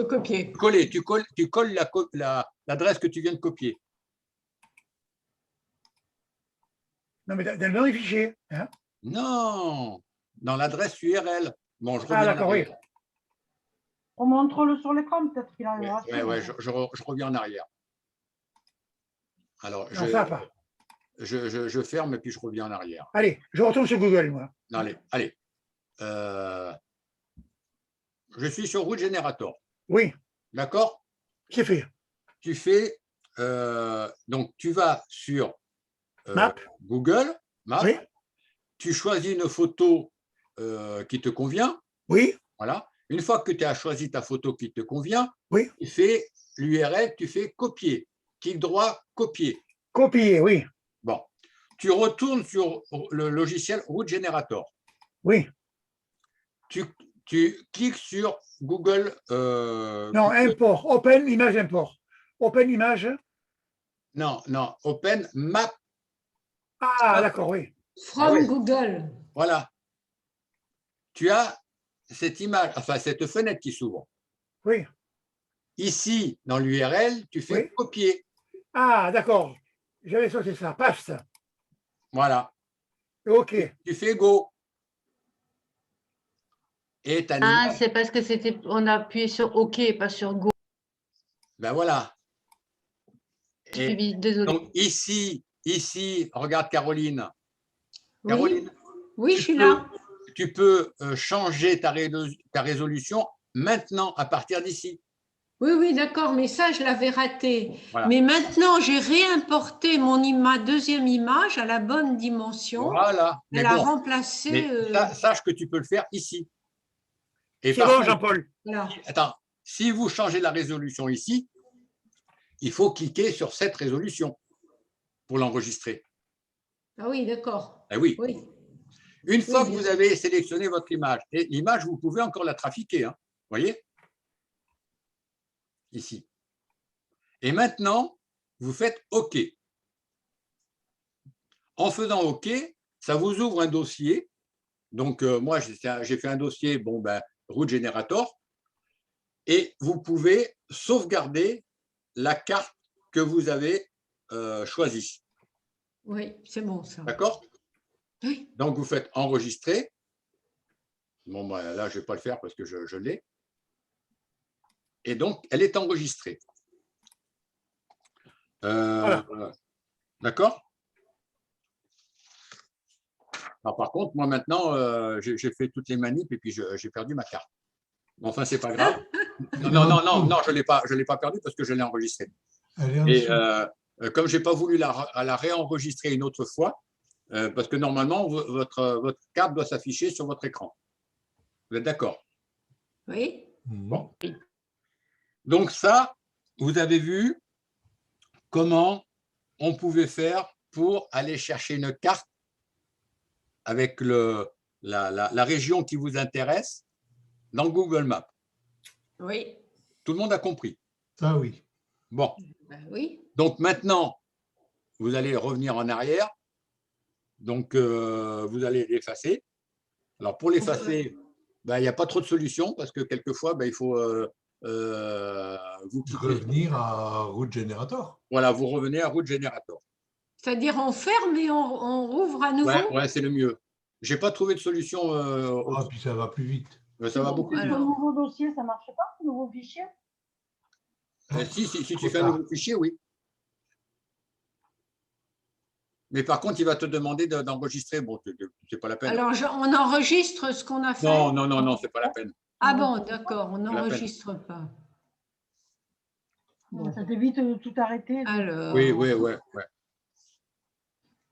copier. Coller. Tu colles l'adresse que tu viens de copier. Non, mais dans le nom du fichier. Hein? Non, dans l'adresse URL. Bon, je reviens d'accord, oui. On montre-le sur l'écran, peut-être qu'il arrivera. Oui, je reviens en arrière. Alors, non, ça va pas. Je ferme et puis je reviens en arrière. Allez, je retourne sur Google, moi. Non, allez. Je suis sur Route Generator. Oui. D'accord? C'est fait. Tu fais, donc tu vas sur Google Maps. Oui. Tu choisis une photo qui te convient. Oui. Voilà. Une fois que tu as choisi ta photo qui te convient, Oui. tu fais l'URL, tu fais copier. Clic droit, copier. Copier, oui. Bon. Tu retournes sur le logiciel Route Generator. Oui. Tu cliques sur Google. Non, import. Open image import. Open image. Non, Open Map. Ah, d'accord, oui. From oui. Google. Voilà. Tu as cette image, enfin cette fenêtre qui s'ouvre. Oui. Ici, dans l'URL, tu fais Oui. copier. Ah, d'accord. J'avais sauté ça. Paste. Voilà. OK. Tu fais Go. Et ta Ah, image, c'est parce que on a appuyé sur OK, pas sur Go. ben voilà. Et Désolée. donc ici, regarde Caroline. Oui, Caroline, oui, tu je suis peux- là. Tu peux changer ta résolution maintenant à partir d'ici. Oui, oui, d'accord, mais ça, je l'avais raté. Voilà. Mais maintenant, j'ai réimporté ma deuxième image à la bonne dimension. Voilà. Mais Elle a bon, remplacé. mais sache que tu peux le faire ici. Et C'est par bon, contre, Jean-Paul. Voilà. attends, si vous changez la résolution ici, il faut cliquer sur cette résolution pour l'enregistrer. Ah oui, d'accord. Eh oui. Oui. Une fois que bien vous sûr. avez sélectionné votre image, et l'image, vous pouvez encore la trafiquer, hein, voyez, ici. Et maintenant, vous faites OK. En faisant OK, ça vous ouvre un dossier. Donc, moi, j'ai fait un dossier, Route Generator, et vous pouvez sauvegarder la carte que vous avez choisie. Oui, c'est bon ça. D'accord? Oui. Donc, vous faites enregistrer. Bon, là, je ne vais pas le faire parce que je l'ai. Et donc, elle est enregistrée. Voilà. D'accord? Alors, par contre, moi, maintenant, j'ai fait toutes les manips et puis j'ai perdu ma carte. Enfin, c'est pas grave. Non, je l'ai pas perdu parce que je l'ai enregistrée. Elle est en Et dessous. comme je n'ai pas voulu la réenregistrer une autre fois, parce que normalement, votre carte doit s'afficher sur votre écran. Vous êtes d'accord? Oui. Bon. Donc ça, vous avez vu comment on pouvait faire pour aller chercher une carte avec la région qui vous intéresse dans Google Maps. Oui. Tout le monde a compris. Ça, oui. Bon. Ben oui. Donc maintenant, vous allez revenir en arrière. Donc, vous allez l'effacer. Alors, pour l'effacer, il n'y a pas trop de solutions parce que quelquefois, il faut vous quitter. Revenir à Route Generator. Voilà, vous revenez à Route Generator. C'est-à-dire on ferme et on rouvre à nouveau. Ouais, c'est le mieux. Je n'ai pas trouvé de solution. Puis ça va plus vite. Ça va beaucoup plus vite. Le nouveau dossier, ça ne marche pas, le nouveau fichier? Si tu fais un nouveau fichier, oui. Mais par contre, il va te demander d'enregistrer. Bon, c'est pas la peine. Alors, on enregistre ce qu'on a fait? Non, c'est pas la peine. Ah bon, d'accord, on n'enregistre pas. Bon. Ça t'évite de tout arrêter. Alors, Oui.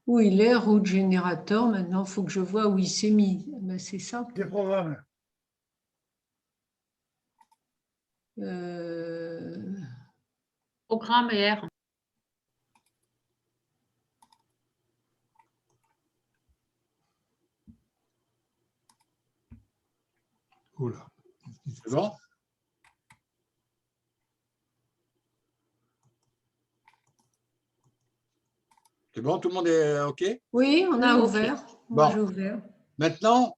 où il est, Route Generator? Maintenant, il faut que je vois où il s'est mis. Ben, c'est ça. Des programmes. Programme et R. Oula. C'est bon? C'est bon, tout le monde est OK? Oui, on a Oui, ouvert. Bon. Moi, j'ai ouvert. Maintenant,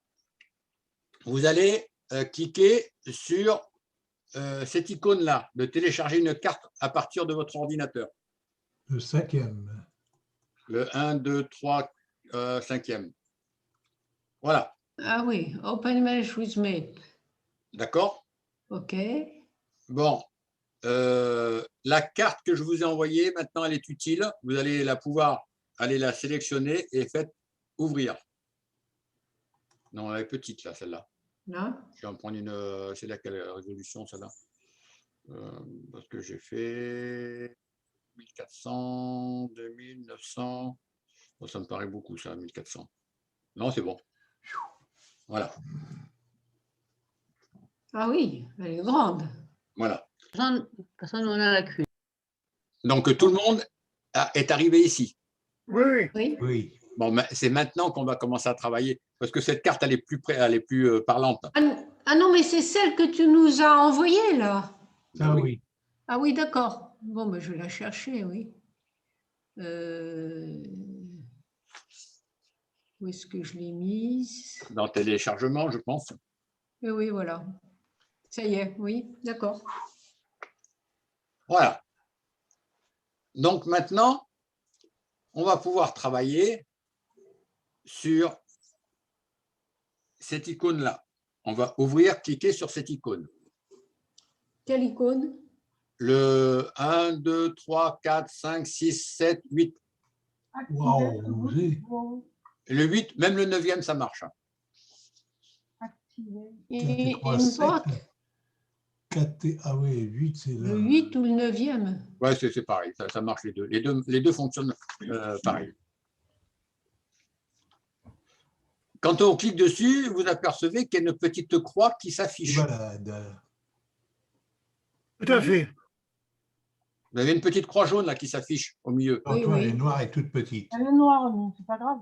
vous allez cliquer sur cette icône-là, de télécharger une carte à partir de votre ordinateur. Le 5e. Le 1, 2, 3, 5e. Voilà, Ah oui, Open Mesh with Map. d'accord? OK. Bon, la carte que je vous ai envoyée, maintenant, elle est utile. Vous allez pouvoir aller la sélectionner et faites ouvrir. Non, elle est petite, là, celle-là. Là. Je vais en prendre une. C'est laquelle résolution, celle-là? Parce que j'ai fait 1400, 2900. Bon, ça me paraît beaucoup, ça, 1400. Non, c'est bon. Voilà. Ah oui, elle est grande. Voilà. Personne n'en a la cul. Donc, tout le monde est arrivé ici. Oui, oui. Oui. Oui. Bon, c'est maintenant qu'on va commencer à travailler, parce que cette carte, elle est plus parlante. Ah non, mais c'est celle que tu nous as envoyée, là. Ça, oui. Ah oui, d'accord. Bon, ben, je vais la chercher, oui. Où est-ce que je l'ai mise? Dans téléchargement, je pense. Oui, voilà. Ça y est, oui, d'accord. Voilà. Donc maintenant, on va pouvoir travailler sur cette icône-là. On va ouvrir, cliquer sur cette icône. Quelle icône? Le 1, 2, 3, 4, 5, 6, 7, 8. Waouh, j'ai- Le 8, même le 9e, ça marche. Et trois, une sept. boîte, 4, ah oui, 8, c'est là. le 8 ou le 9e? Ouais, c'est pareil, ça marche les deux. Les deux fonctionnent pareil. Quand on clique dessus, vous apercevez qu'il y a une petite croix qui s'affiche. Balade. Tout à fait. Vous avez une petite croix jaune là qui s'affiche au milieu. Oui, Toi, oui. elle est noire et toute petite. Elle est noire, mais c'est pas grave.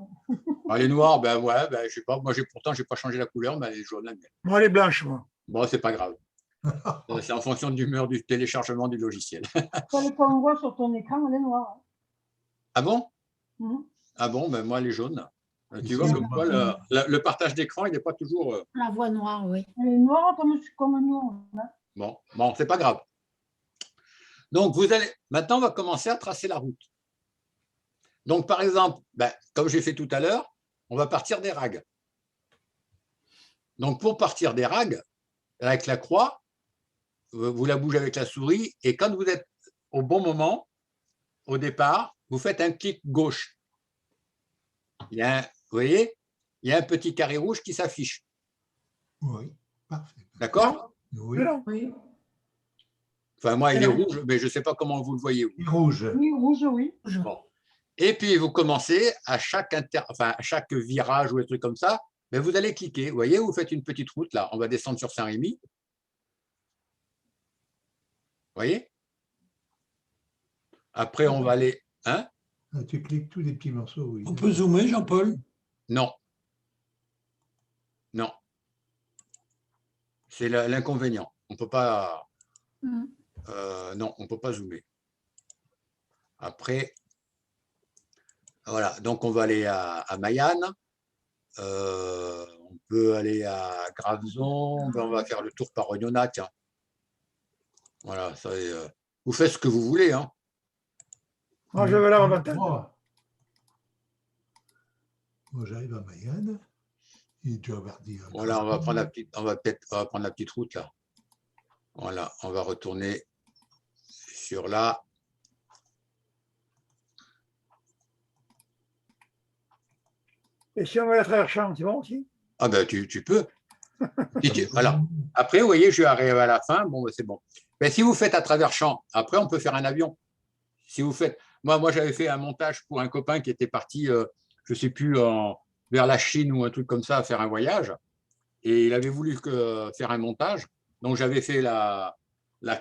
Ah, les noirs, ben ouais, ben, je sais pas. Moi, pourtant, j'ai pas changé la couleur, mais elle est jaune la mienne. Moi, elle est blanche, moi. Bon, c'est pas grave. C'est en fonction de l'humeur du téléchargement du logiciel. Celle qu'on voit sur ton écran, elle est noire. Ah bon? Mhm. Ah bon, ben moi, elle est jaune. Tu Ici, vois, c'est comme quoi, noir. le partage d'écran, il n'est pas toujours. La voix noire, oui. Elle est noire comme nous. Hein. Bon, c'est pas grave. Donc, maintenant, on va commencer à tracer la route. Donc, par exemple, ben, comme j'ai fait tout à l'heure, on va partir des rags. Donc, pour partir des rags, avec la croix, vous la bougez avec la souris, et quand vous êtes au bon moment, au départ, vous faites un clic gauche. Vous voyez, il y a un petit carré rouge qui s'affiche. Oui, parfait. D'accord? Oui, Non. Oui. Enfin, moi, il est rouge, mais je ne sais pas comment vous le voyez. et rouge. Oui, rouge, oui. Bon. Et puis, vous commencez à chaque virage ou des trucs comme ça, mais vous allez cliquer. Vous voyez, vous faites une petite route, là. On va descendre sur Saint-Rémy. Vous voyez? Après, on va aller… Hein? Ah, tu cliques tous les petits morceaux, oui. On peut zoomer, Jean-Paul? Non. Non. C'est l'inconvénient. On ne peut pas… non, on ne peut pas zoomer. Après… Voilà, donc on va aller à Mayenne, on peut aller à Graveson, on va faire le tour par Oyonnax. Tiens. Voilà, ça vous faites ce que vous voulez. Hein. Moi, je vais la remonter. Moi, j'arrive à Mayenne. Et tu vas dire. Voilà, on va prendre la petite route là. Voilà, on va retourner sur là. Et si on va à travers champ, c'est bon aussi? Ah ben tu peux. Voilà. Après, vous voyez, je suis arrivé à la fin. Bon, c'est bon. Mais si vous faites à travers champ, après, on peut faire un avion. Si vous faites, moi j'avais fait un montage pour un copain qui était parti, je ne sais plus, vers la Chine ou un truc comme ça, à faire un voyage. Et il avait voulu faire un montage. Donc, j'avais fait la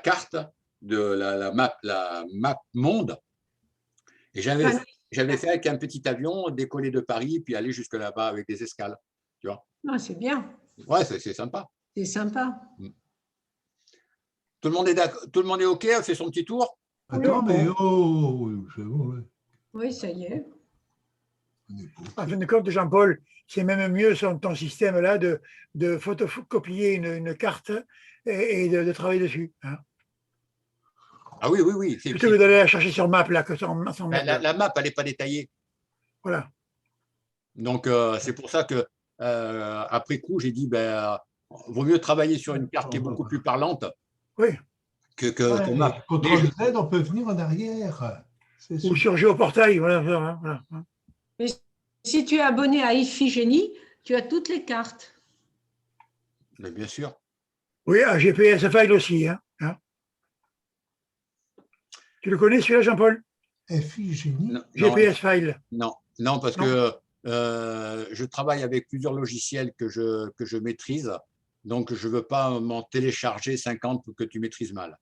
carte de la map monde. Et j'avais fait avec un petit avion, décoller de Paris, puis aller jusque là-bas avec des escales. Tu vois? Ah, c'est bien. Ouais, c'est sympa. C'est sympa. Tout le monde est d'accord, tout le monde est OK, a fait son petit tour? Attends, mais oh, c'est bon. Ouais. Oui, ça y est. On est beau. En fin de compte, Jean-Paul, c'est même mieux ton système-là de photocopier une carte et de travailler dessus. Hein. Ah oui, oui, oui. Plutôt que d'aller la chercher sur map, là, que sur map. La map, elle n'est pas détaillée. Voilà. Donc, c'est pour ça que après coup, j'ai dit, vaut mieux travailler sur une carte qui est beaucoup plus parlante Oui. que map. CTRL Z, on peut venir en arrière. Ou sur Géoportail. Voilà. Mais si tu es abonné à Iphigénie, tu as toutes les cartes. Mais bien sûr. Oui, à GPS File aussi. Hein. Tu le connais celui-là, Jean-Paul? Iphigénie. GPS File. Non, parce que je travaille avec plusieurs logiciels que je maîtrise Donc, je ne veux pas m'en télécharger 50 pour que tu maîtrises mal.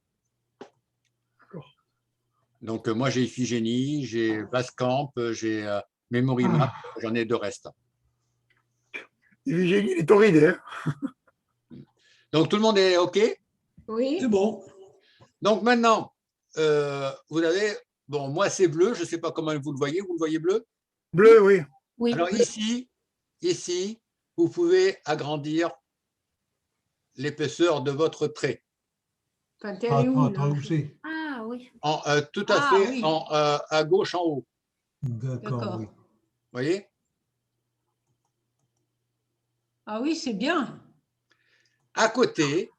D'accord. Donc, moi, j'ai Iphigénie, j'ai Basecamp, j'ai Memory Map, j'en ai 2 restes. Iphigénie, il est torride. Hein. Donc, tout le monde est OK? Oui. C'est bon. Donc, maintenant, vous avez… Bon, moi, c'est bleu. Je ne sais pas comment vous le voyez. Vous le voyez bleu? Bleu, oui. Oui. Alors, ici, vous pouvez agrandir l'épaisseur de votre trait. Enfin, t'es allé où, Attends, là? où c'est? Ah oui. Tout à Ah, fait oui. à gauche en haut. D'accord, D'accord. oui. Vous voyez? Ah oui, c'est bien. À côté,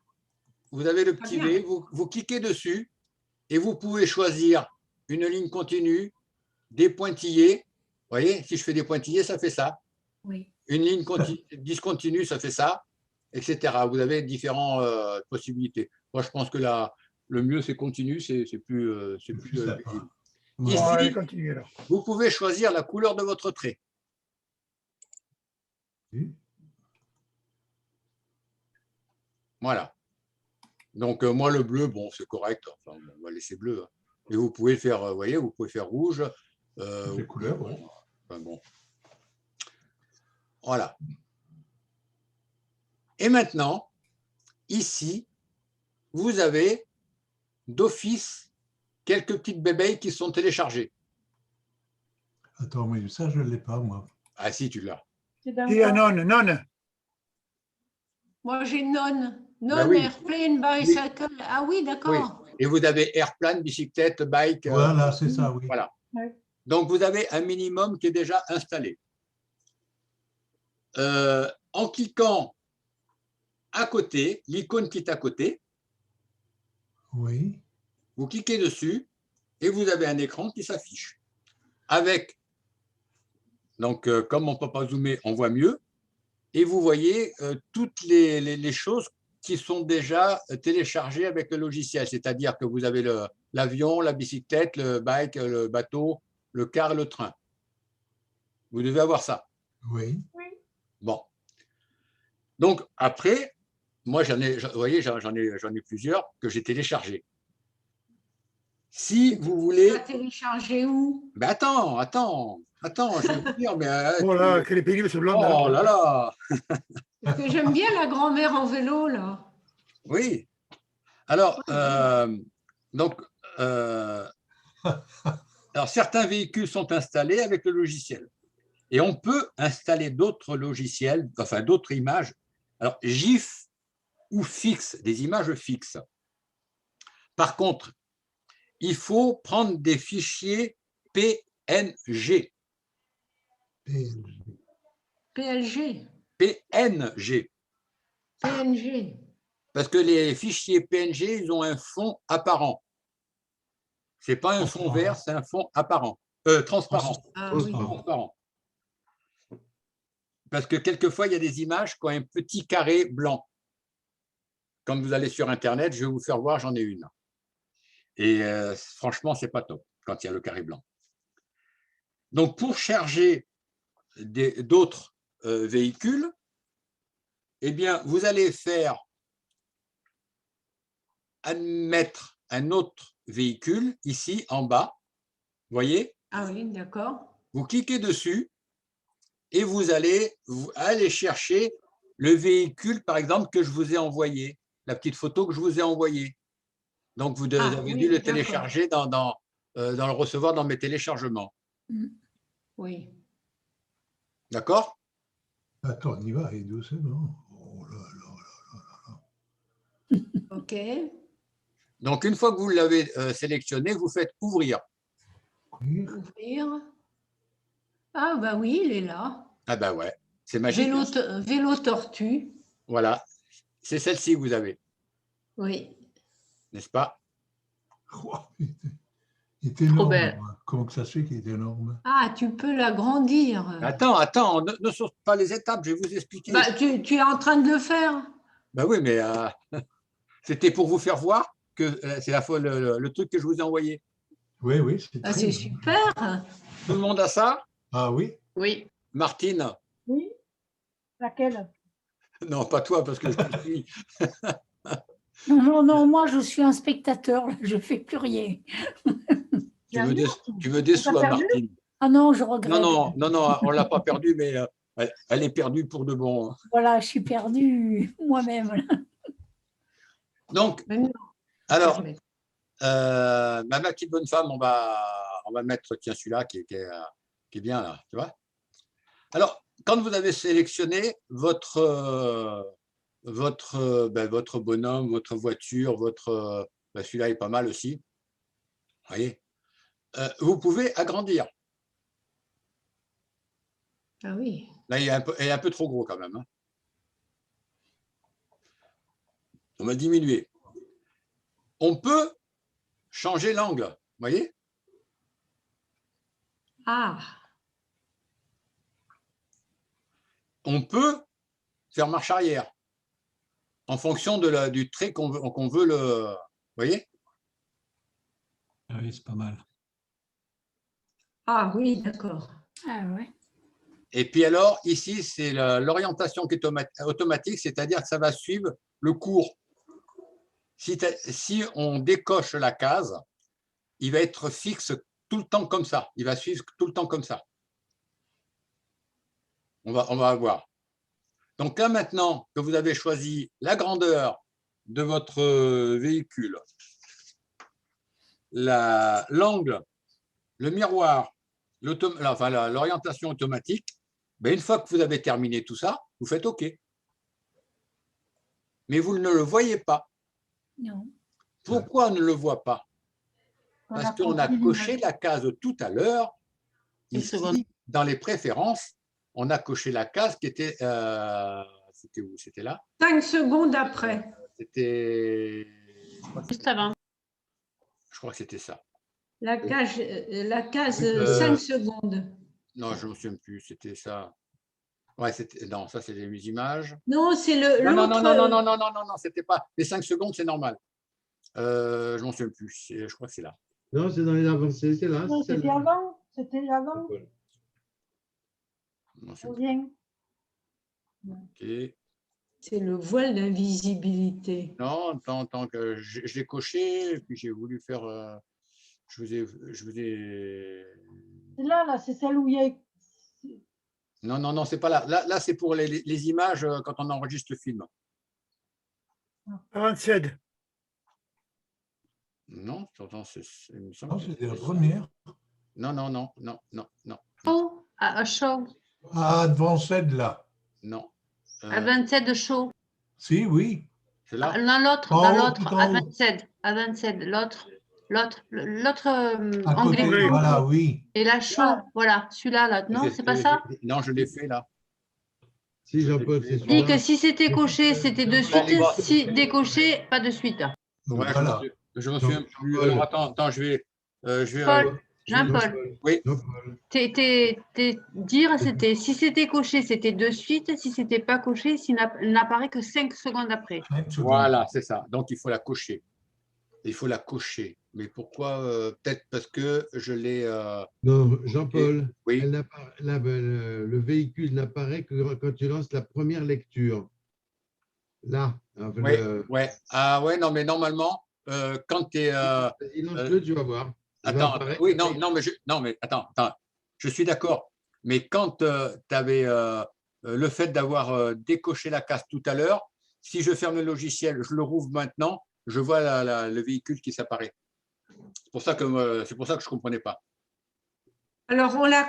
vous avez le petit Très V, bien. vous cliquez dessus et vous pouvez choisir une ligne continue, des pointillés. Vous voyez, si je fais des pointillés, ça fait ça. Oui. Une ligne discontinue, ça fait ça, etc. Vous avez différentes possibilités. Moi, je pense que le mieux, c'est continu, c'est plus, C'est plus sympa. visible. Ouais. Ici, Allez, continue alors. vous pouvez choisir la couleur de votre trait. Voilà. Donc, moi, le bleu, bon, c'est correct. Enfin, on va laisser bleu. Et vous pouvez le faire, vous voyez, vous pouvez faire rouge. Les couleurs, oui. Enfin, bon. Voilà. Et maintenant, ici, vous avez d'office quelques petites bébés qui sont téléchargées. Attends, mais ça, je ne l'ai pas, moi. Ah si, tu l'as. C'est dans Et quoi? non. Moi, j'ai non. Non, Ben oui. airplane, bicycle. Ah oui, Oui. d'accord. Et vous avez airplane, bicyclette, bike. Voilà, c'est ça, oui. Voilà. Ouais. Donc, vous avez un minimum qui est déjà installé. En cliquant à côté, l'icône qui est à côté, Oui. vous cliquez dessus et vous avez un écran qui s'affiche. Avec, donc, comme on ne peut pas zoomer, on voit mieux. Et vous voyez toutes les choses qui sont déjà téléchargées avec le logiciel. C'est-à-dire que vous avez l'avion, la bicyclette, le bike, le bateau, le car et le train. Vous devez avoir ça. Oui. Bon. Donc, après, moi, vous voyez, j'en ai plusieurs que j'ai téléchargés. Si vous voulez… Tu as téléchargé où? Ben attends, je vais te dire, mais… Oh là, quelle est pénible ce blond. Oh là là. Parce que j'aime bien la grand-mère en vélo, là. Oui. Alors, donc, alors, certains véhicules sont installés avec le logiciel. Et on peut installer d'autres logiciels, enfin d'autres images. Alors, GIF ou fixe, des images fixes. Par contre, il faut prendre des fichiers PNG. PLG. PNG. PNG. Parce que les fichiers PNG, ils ont un fond apparent. Ce n'est pas un fond vert, c'est un fond apparent. Transparent. Ah oui. Transparent. Parce que quelquefois, il y a des images qui ont un petit carré blanc. Quand vous allez sur Internet, je vais vous faire voir, j'en ai une. Et franchement, ce n'est pas top quand il y a le carré blanc. Donc, pour charger d'autres véhicules, eh bien, vous allez faire admettre un autre véhicule ici en bas. Vous voyez? Ah oui, d'accord. Vous cliquez dessus et vous allez aller chercher le véhicule, par exemple, que je vous ai envoyé, la petite photo que je vous ai envoyée. Donc, vous avez dû le télécharger dans le recevoir dans mes téléchargements. Oui. D'accord? Attends, on y va, et doucement. Oh là là. OK. Donc, une fois que vous l'avez sélectionné, vous faites ouvrir. Ouvrir. Ah, bah oui, il est là. Ah ben ouais, c'est magique. Vélo tortue. Voilà, c'est celle-ci que vous avez, Oui. n'est-ce pas? Oh, il est énorme. belle. Comment que ça se fait qu'il est énorme? Ah, tu peux l'agrandir. Attends, ne saute pas les étapes, je vais vous expliquer. Bah, tu es en train de le faire. Ben oui, mais c'était pour vous faire voir que c'est le truc que je vous ai envoyé. Oui, oui. C'est super. Tout le monde a ça? Ah oui? Oui. Martine? Oui. Laquelle? Non, pas toi, parce que je te suis. Non, non, non, moi je suis un spectateur, là, je ne fais plus rien. Tu veux des sous à Martine. Ah non, je Non, regrette. non, non, non, on ne l'a pas perdue, mais elle est perdue pour de bon. Voilà, je suis perdue moi-même. là. Donc, Mais non, alors, permet. ma petite bonne femme, on va mettre, tiens, celui-là qui est bien là, tu vois. Alors, quand vous avez sélectionné votre bonhomme, votre voiture, celui-là est pas mal aussi, vous voyez, vous pouvez agrandir. Ah oui. Là, il est un peu trop gros quand même. Hein. On va diminuer. On peut changer l'angle, vous voyez? Ah, On peut faire marche arrière en fonction du trait qu'on veut le... Vous voyez? Ah oui, c'est pas mal. ah oui, d'accord. Ah ouais. Et puis alors, ici, c'est l'orientation qui est automatique, c'est-à-dire que ça va suivre le cours. Si on décoche la case, il va être fixe tout le temps comme ça. Il va suivre tout le temps comme ça. On va voir. Donc là, maintenant que vous avez choisi la grandeur de votre véhicule, l'angle, le miroir, l'orientation automatique, ben une fois que vous avez terminé tout ça, vous faites OK. Mais vous ne le voyez pas. Non. Pourquoi on ne le voit pas? On Parce a qu'on a compris coché l'image. la case tout à l'heure. Une seconde. Ici, dans les préférences, on a coché la case qui était... c'était où? C'était là? 5 secondes après. C'était... Juste avant. Je crois que c'était ça. La case Oui, 5 secondes. Non, je ne me souviens plus. C'était ça. Ouais, non, ça, c'est les images. Non, c'est Non, non, non, l'autre. non, non, non, non, non, non, non, c'était pas. Les 5 secondes, c'est normal. Je ne m'en souviens plus. Je crois que c'est là. Non, c'est dans les avancées, c'est là. Non, c'était avant. C'était avant. Je m'en souviens On plus. vient. Ok. C'est le voile d'invisibilité. Non, tant que je l'ai coché, et puis j'ai voulu faire. Je vous ai. C'est là, c'est celle où il y a. Non, non, non, c'est pas là. Là, c'est pour les images quand on enregistre le film. 47. Non, pourtant, il me semble Non, que c'était la ça. première. Non, non, non, non, non, non, Show, à show. Ah, Advanced, là. non. À 27 de show. Si, oui. C'est là. Dans l'autre, En dans haut, l'autre, tout en à haut. 27, à 27, l'autre À côté, anglais. voilà, oui. Et la show, voilà, celui-là, là. Non, c'est pas ça? Non, je l'ai fait là. Si, Jean-Paul, c'est Dis celui-là. que si c'était coché, c'était de suite. Allez voir. Si décoché, pas de suite. Ouais, Voilà. je me souviens plus. Jean-Paul. Alors, attends, je vais. Paul, Jean-Paul, Oui. Jean-Paul. dire, c'était si c'était coché, c'était de suite. Si c'était pas coché, s'il n'apparaît que 5 secondes après. 5 secondes. Voilà, c'est ça. Donc, il faut la cocher. Il faut la cocher. Mais pourquoi? Peut-être parce que je l'ai. Non, Jean-Paul, Oui. le véhicule n'apparaît que quand tu lances la première lecture. Là. Enfin, Ouais, ouais. Ah ouais, non, mais normalement, quand tu es. Vas-y, lance-le, tu vas voir. Il va Attends, apparaître. oui, non, mais attends, je suis d'accord. Mais quand tu avais le fait d'avoir décoché la case tout à l'heure, si je ferme le logiciel, je le rouvre maintenant, je vois le véhicule qui s'apparaît. C'est pour ça que je ne comprenais pas. Alors, on la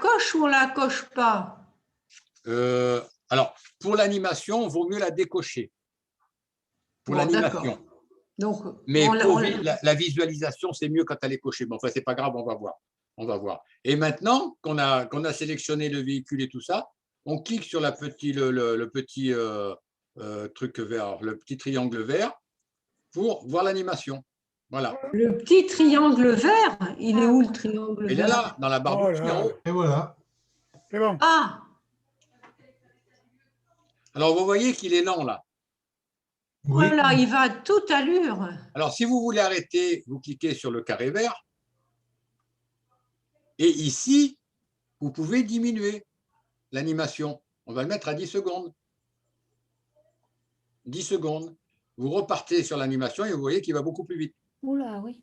coche ou on la coche pas? Alors, pour l'animation, il vaut mieux la décocher. Pour Bon, l'animation. d'accord. Donc, Mais pour la visualisation, c'est mieux quand elle est cochée. Bon, enfin, c'est pas grave, on va voir. On va voir. Et maintenant qu'on a sélectionné le véhicule et tout ça, on clique sur le petit truc vert, le petit triangle vert, pour voir l'animation. Voilà. le petit triangle vert, il est où le triangle Et vert? là, dans la barre Oh de là en haut. Et voilà. C'est bon. Ah, Alors, vous voyez qu'il est lent là. Oui. voilà, il va à toute allure. Alors, si vous voulez arrêter, vous cliquez sur le carré vert. Et ici, vous pouvez diminuer l'animation. On va le mettre à 10 secondes. 10 secondes. Vous repartez sur l'animation et vous voyez qu'il va beaucoup plus vite. Oula, oui.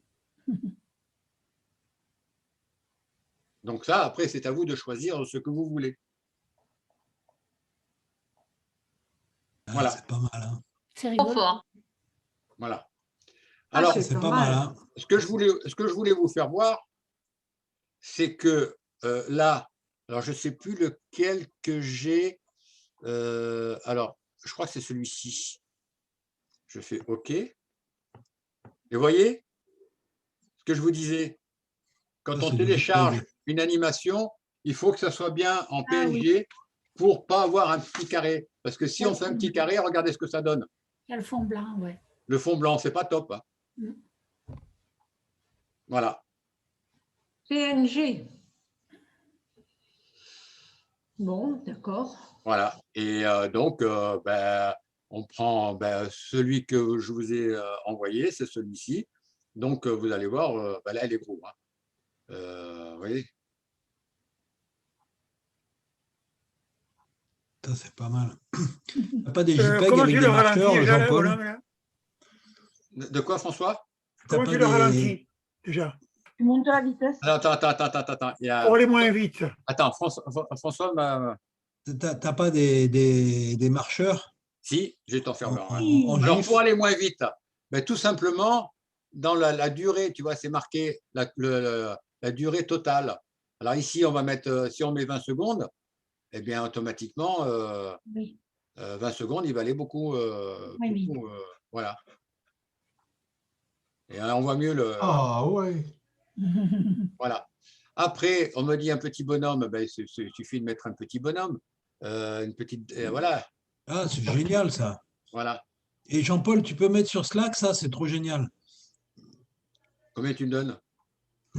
Donc ça, après, c'est à vous de choisir ce que vous voulez. Ah, Voilà. c'est pas mal. Hein. C'est Trop rigolo. fort. Voilà. Ah, Alors, C'est pas mal. Hein. ce que je voulais vous faire voir, c'est que là, alors je ne sais plus lequel que j'ai. Alors, je crois que c'est celui-ci. Je fais OK. Et vous voyez ce que je vous disais, quand Ça, on c'est du télécharge JPG. une animation, il faut que ça soit bien en Ah oui. PNG pour ne pas avoir un petit carré. Parce que si on fait un petit carré, regardez ce que ça donne. Il y a le fond blanc, ouais. Le fond blanc, c'est pas top. Hein. Mm. Voilà. PNG. Bon, d'accord. Voilà. Et donc, on prend celui que je vous ai envoyé, c'est celui-ci. Donc, vous allez voir, là, il est gros. Hein. Vous voyez? Ça, c'est pas mal. T'as pas des JPEG Comment avec tu des le ralentis marqueurs, déjà, là, Jean-Paul? bonhomme, là De quoi, François? T'as Comment pas tu le des- ralentis déjà? Tu montes la vitesse. Attends. Pour aller moins vite. Attends, François m'a... T'as pas des marcheurs Si, j'ai ton en, fermeur. Ouais. en Alors, GIF? pour aller moins vite, tout simplement, dans la durée, tu vois, c'est marqué la durée totale. Alors ici, on va mettre, si on met 20 secondes, eh bien, automatiquement, Oui. 20 secondes, il va aller beaucoup. Oui. Voilà. Et on voit mieux le. Ah ouais. Voilà. Après, on me dit un petit bonhomme, il suffit de mettre un petit bonhomme. Une petite. Voilà. Ah, c'est génial ça. Voilà. Et Jean-Paul, tu peux mettre sur Slack ça, c'est trop génial. Combien tu me donnes?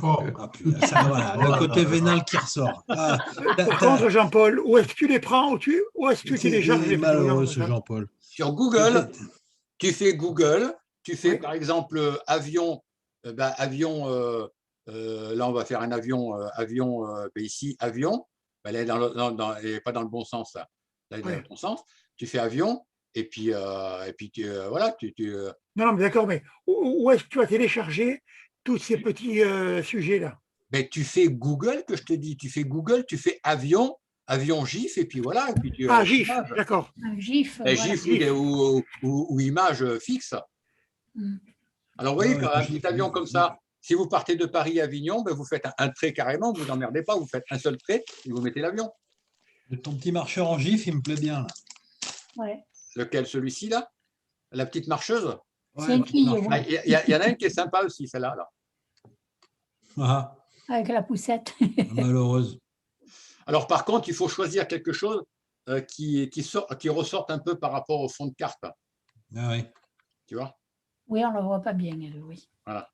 Oh. Ah, putain, ça, voilà, le côté vénal qui ressort. Ah, Par contre, Jean-Paul, où est-ce que tu les prends? Où est-ce que tu c'est télécharges les petits malheureux bonhommes, ce ça Jean-Paul. Sur Google, tu fais Google, tu fais Oui. par exemple avion, avion, là on va faire un avion, ici, avion, elle est elle est pas dans le bon sens, là. Là, elle est dans Oui. le bon sens. Tu fais avion, et puis voilà, Non, mais d'accord, mais où est-ce que tu as téléchargé tous ces petits sujets-là? mais tu fais Google, que je te dis, tu fais Google, tu fais avion, avion GIF, et puis voilà, et puis Ah, GIF, image. d'accord. Un GIF. Et Voilà. GIF, oui, ou image fixe. Mm. Alors, vous voyez, Ah ouais, un GIF, petit avion comme ça, si vous partez de Paris à Avignon, vous faites un trait carrément, vous n'emmerdez pas, vous faites un seul trait et vous mettez l'avion. Ton petit marcheur en GIF, il me plaît bien. Là. Ouais. Lequel? Celui-ci, là? La petite marcheuse? C'est Ouais, une fille, marcheur. Ah, il y en a une qui est sympa aussi, celle-là. Là. Ah, avec la poussette. malheureuse. Alors, par contre, il faut choisir quelque chose qui ressorte un peu par rapport au fond de carte. Ah, oui. Tu vois? Oui, on ne la voit pas bien, elle, oui. Voilà.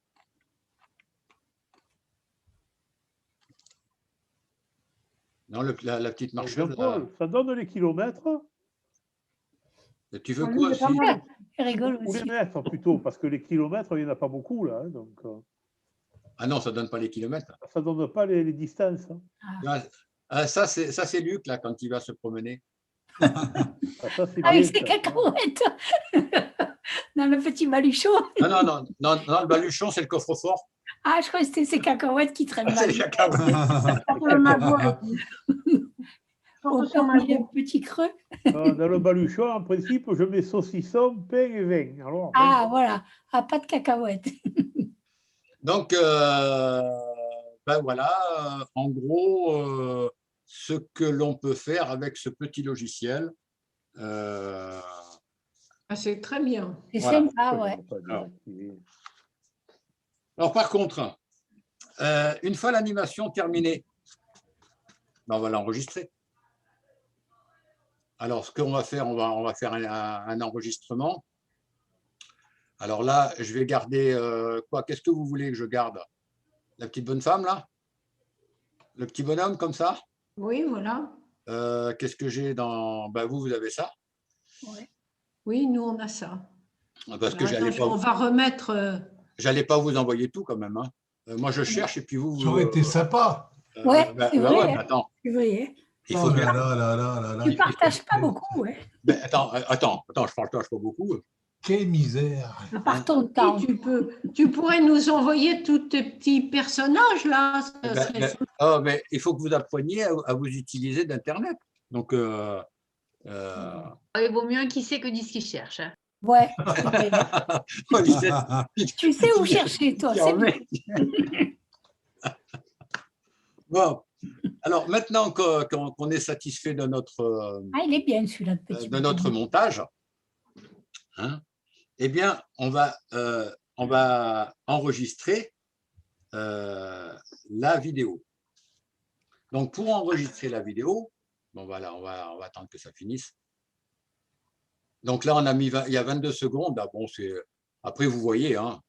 Non, la petite marcheuse. Jean-Paul, ça donne les kilomètres Tu veux Ah, quoi lui, c'est pas aussi? mal. Il rigole ou les aussi. mètres plutôt, parce que les kilomètres, il n'y en a pas beaucoup là. Hein, donc, Ah non, ça ne donne pas les kilomètres. ça ne donne pas les distances. Hein. Ça, c'est Luc, là, quand il va se promener. Ah, ça, c'est Avec bien, ses ça. cacahuètes. Dans le petit baluchon. Non, le baluchon, c'est le coffre-fort. Ah, je crois que c'était ses cacahuètes qui traînent C'est mal. les cacahuètes. Pour le magot. Au fond, il y a un petit creux. Dans le baluchon, en principe, je mets saucisson, pain et vin. Alors, Ah, voilà. Ah, pas de cacahuètes. Donc, voilà, en gros, ce que l'on peut faire avec ce petit logiciel. Ah, c'est très bien. C'est Voilà. sympa, ouais. Alors, par contre, une fois l'animation terminée, on va l'enregistrer. Alors, ce qu'on va faire, on va faire un enregistrement. Alors là, je vais garder quoi? Qu'est-ce que vous voulez que je garde? La petite bonne femme, là? Le petit bonhomme, comme ça? Oui, voilà. Qu'est-ce que j'ai dans... vous avez ça? Ouais. Oui, nous, on a ça. Parce que On va remettre. j'allais pas vous envoyer tout quand même. Hein. Moi, je cherche et puis vous... Ça aurait été sympa. Ouais, c'est vrai, ouais, hein. attends. C'est vrai. Il faut Oh bien- là là là là là là. Tu partages pas beaucoup, ouais. Ben, attends, je partage pas beaucoup. Quelle misère. Par ton Et temps. tu pourrais nous envoyer tous tes petits personnages là. Ça Ben, serait ben, oh, mais il faut que vous appreniez à vous utiliser d'Internet. Donc, Il vaut mieux un qui sait que 10 qui cherche. Hein. Ouais. c'est vrai. Lisette, Tu sais où chercher, toi. C'est bien. Bon, alors maintenant qu'on est satisfait de notre, Ah, il est bien celui-là de petit. de notre montage, hein, eh bien, on va enregistrer la vidéo. Donc, pour enregistrer la vidéo, bon, voilà, on va attendre que ça finisse. Donc là, on a mis il y a 22 secondes. Là, bon, après, vous voyez, hein,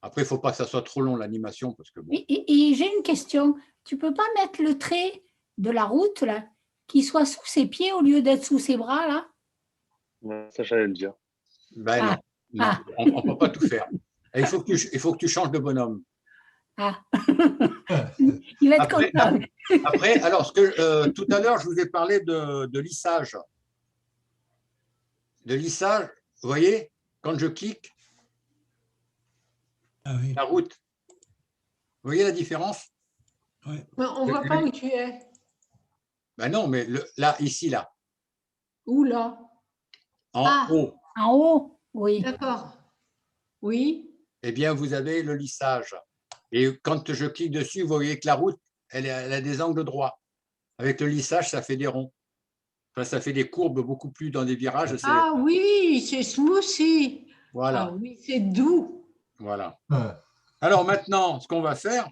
après, il ne faut pas que ça soit trop long, l'animation, parce que bon. Et j'ai une question. Tu peux pas mettre le trait de la route, là, qui soit sous ses pieds au lieu d'être sous ses bras, là? Ouais, ça, j'allais le dire. Ben Ah. non, Ah. on ne peut pas tout faire. Et il faut que tu changes de bonhomme. Ah. Il va être Après, content. après, alors, tout à l'heure, je vous ai parlé de lissage. De lissage, vous voyez, quand je clique, Ah oui. la route, vous voyez la différence? Mais on ne voit pas où tu es. Ben non, mais là, ici, là, Où là? en haut, En haut, oui. D'accord. Oui. eh bien, vous avez le lissage. Et quand je clique dessus, vous voyez que la route, elle a des angles droits. Avec le lissage, ça fait des ronds. Enfin, ça fait des courbes beaucoup plus dans des virages. Ah oui, c'est smoothie. Voilà. Ah oui, c'est doux. Voilà. Ouais. Alors maintenant, ce qu'on va faire,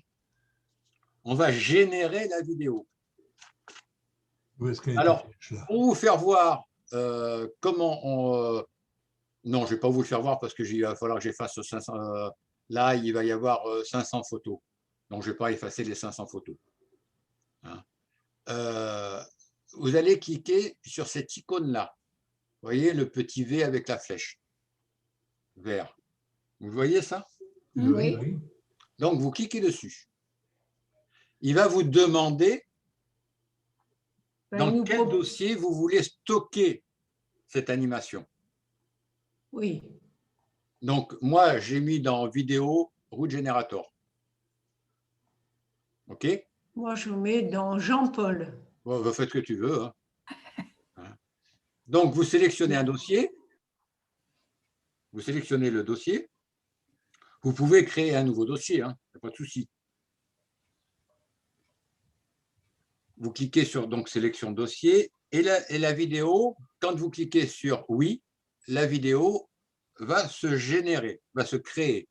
on va générer la vidéo. Où est-ce qu'elle est, Alors, ta flèche, là? pour vous faire voir comment on... non, je ne vais pas vous le faire voir parce qu'il va falloir que j'efface 500... là, il va y avoir 500 photos. Donc, je ne vais pas effacer les 500 photos. Hein. Vous allez cliquer sur cette icône-là. Vous voyez le petit V avec la flèche vert. Vous voyez ça? Oui. Oui. Donc, vous cliquez dessus. Il va vous demander dans quel dossier vous voulez stocker cette animation. Oui. Donc, moi, j'ai mis dans vidéo Route Generator. OK? Moi, je mets dans Jean-Paul. Bon, bah, faites ce que tu veux. Hein. Donc, vous sélectionnez un dossier. Vous sélectionnez le dossier. Vous pouvez créer un nouveau dossier, hein, pas de souci. Vous cliquez sur donc sélection dossier et la vidéo, quand vous cliquez sur oui, la vidéo va se générer, va se créer.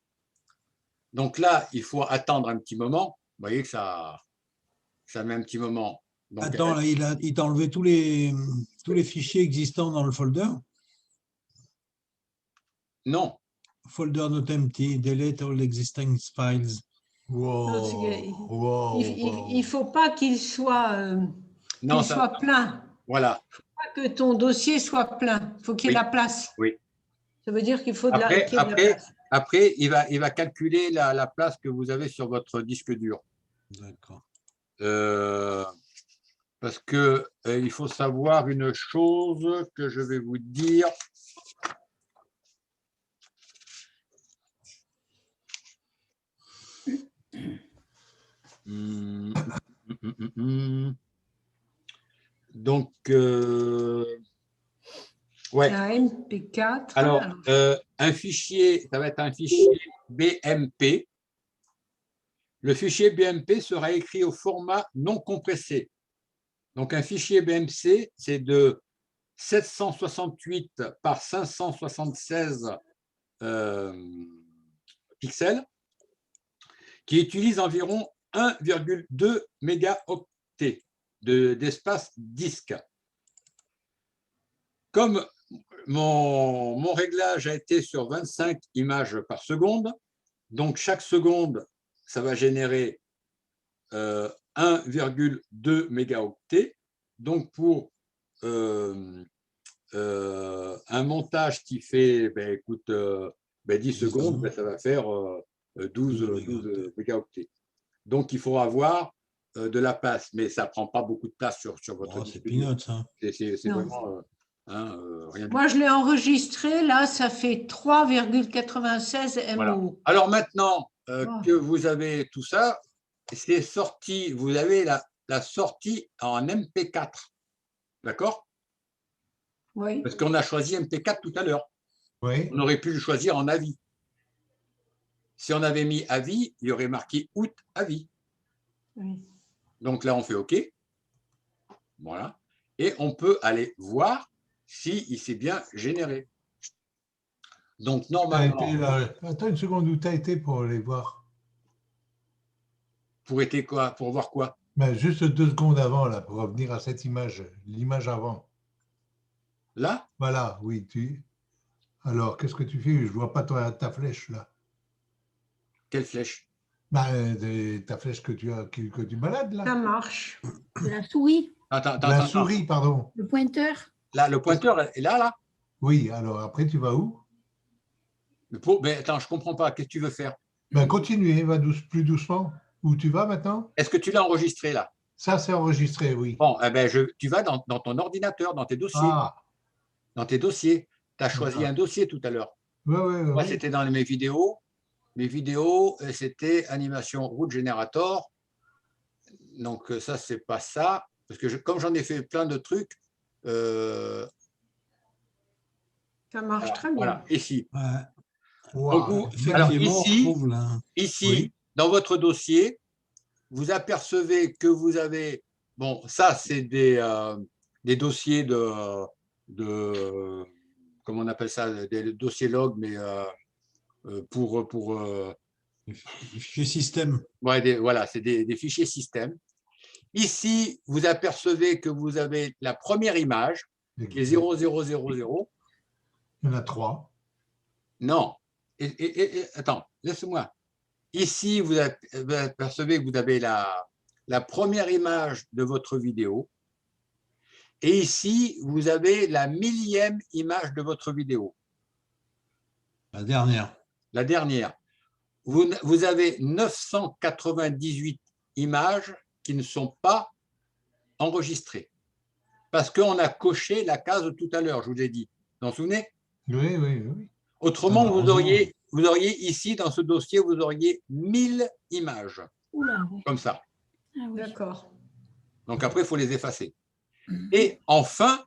Donc là, il faut attendre un petit moment. Vous voyez que ça met un petit moment. Donc, Attends, là, il t'a enlevé tous les fichiers existants dans le folder. Non. Folder not empty, delete all existing files. Wow. Il ne faut pas qu'il soit, soit plein. Voilà. Il ne faut pas que ton dossier soit plein. Il faut qu'il y ait la place. Oui. Ça veut dire qu'il faut de la place. Après, il va calculer la place que vous avez sur votre disque dur. D'accord. Parce que il faut savoir une chose que je vais vous dire. Donc, ouais. Un MP4. Alors, un fichier, ça va être un fichier BMP. Le fichier BMP sera écrit au format non compressé. Donc, un fichier BMP, c'est de 768 par 576 pixels, qui utilise environ 1,2 mégaoctets d'espace disque. Comme mon réglage a été sur 25 images par seconde, donc chaque seconde, ça va générer 1,2 mégaoctets. Donc pour un montage qui fait 10 secondes, ça va faire 12 mégaoctets. Donc il faut avoir de la place, mais ça ne prend pas beaucoup de place sur votre Oh, disque c'est dur. peanuts, hein. C'est Non. vraiment rien du Moi, je l'ai enregistré, là, ça fait 3,96 Voilà. MO. Alors maintenant Oh. que vous avez tout ça, c'est sorti, vous avez la sortie en MP4. D'accord? Oui. Parce qu'on a choisi MP4 tout à l'heure. Oui. On aurait pu le choisir en avis. Si on avait mis avis, il y aurait marqué août avis. Oui. Donc là, on fait OK. Voilà. Et on peut aller voir s'il s'est bien généré. Donc normalement, Attends une seconde, où tu as été pour aller voir? pour voir quoi? Ben, juste 2 secondes avant, là, pour revenir à cette image, l'image avant. Là? Voilà, oui. Alors, qu'est-ce que tu fais? Je ne vois pas ta flèche, là. Quelle flèche? Ben, ta flèche que tu balades, là. Ça marche. De la souris, La souris, pardon. le pointeur. Là, le pointeur est là? Oui, alors après, tu vas où? Mais attends, je ne comprends pas. Qu'est-ce que tu veux faire? Ben, continuez, va plus doucement. Où tu vas maintenant? Est-ce que tu l'as enregistré là? Ça, c'est enregistré, oui. Bon, eh ben, tu vas dans ton ordinateur, dans tes dossiers. Ah, Dans tes dossiers. Tu as choisi D'accord. un dossier tout à l'heure. oui, Moi, oui. c'était dans mes vidéos. Mes vidéos, c'était animation route générateur. Donc, ça, c'est pas ça. Parce que comme j'en ai fait plein de trucs, Ça marche très bien. voilà, ici. Ouais. Donc, Wow. alors, Effectivement, on retrouve là. ici Oui. dans votre dossier, vous apercevez que vous avez, bon, ça, c'est des dossiers de, comment on appelle ça, des dossiers log, mais pour Fichier système. ouais, voilà, c'est des fichiers système. Ici, vous apercevez que vous avez la première image, qui est 0000. Il y en a 3. Non. Attends, laisse-moi. Ici, vous apercevez que vous avez la première image de votre vidéo. Et ici, vous avez la 1000e image de votre vidéo. La dernière. La dernière. Vous avez 998 images qui ne sont pas enregistrées. Parce qu'on a coché la case tout à l'heure, je vous ai dit. Vous vous souvenez? Oui, oui, oui. Autrement, Ah, vous auriez ici, dans ce dossier, vous auriez 1000 images, Oula, oui. comme ça. Ah oui. D'accord. Donc après, il faut les effacer. Et enfin,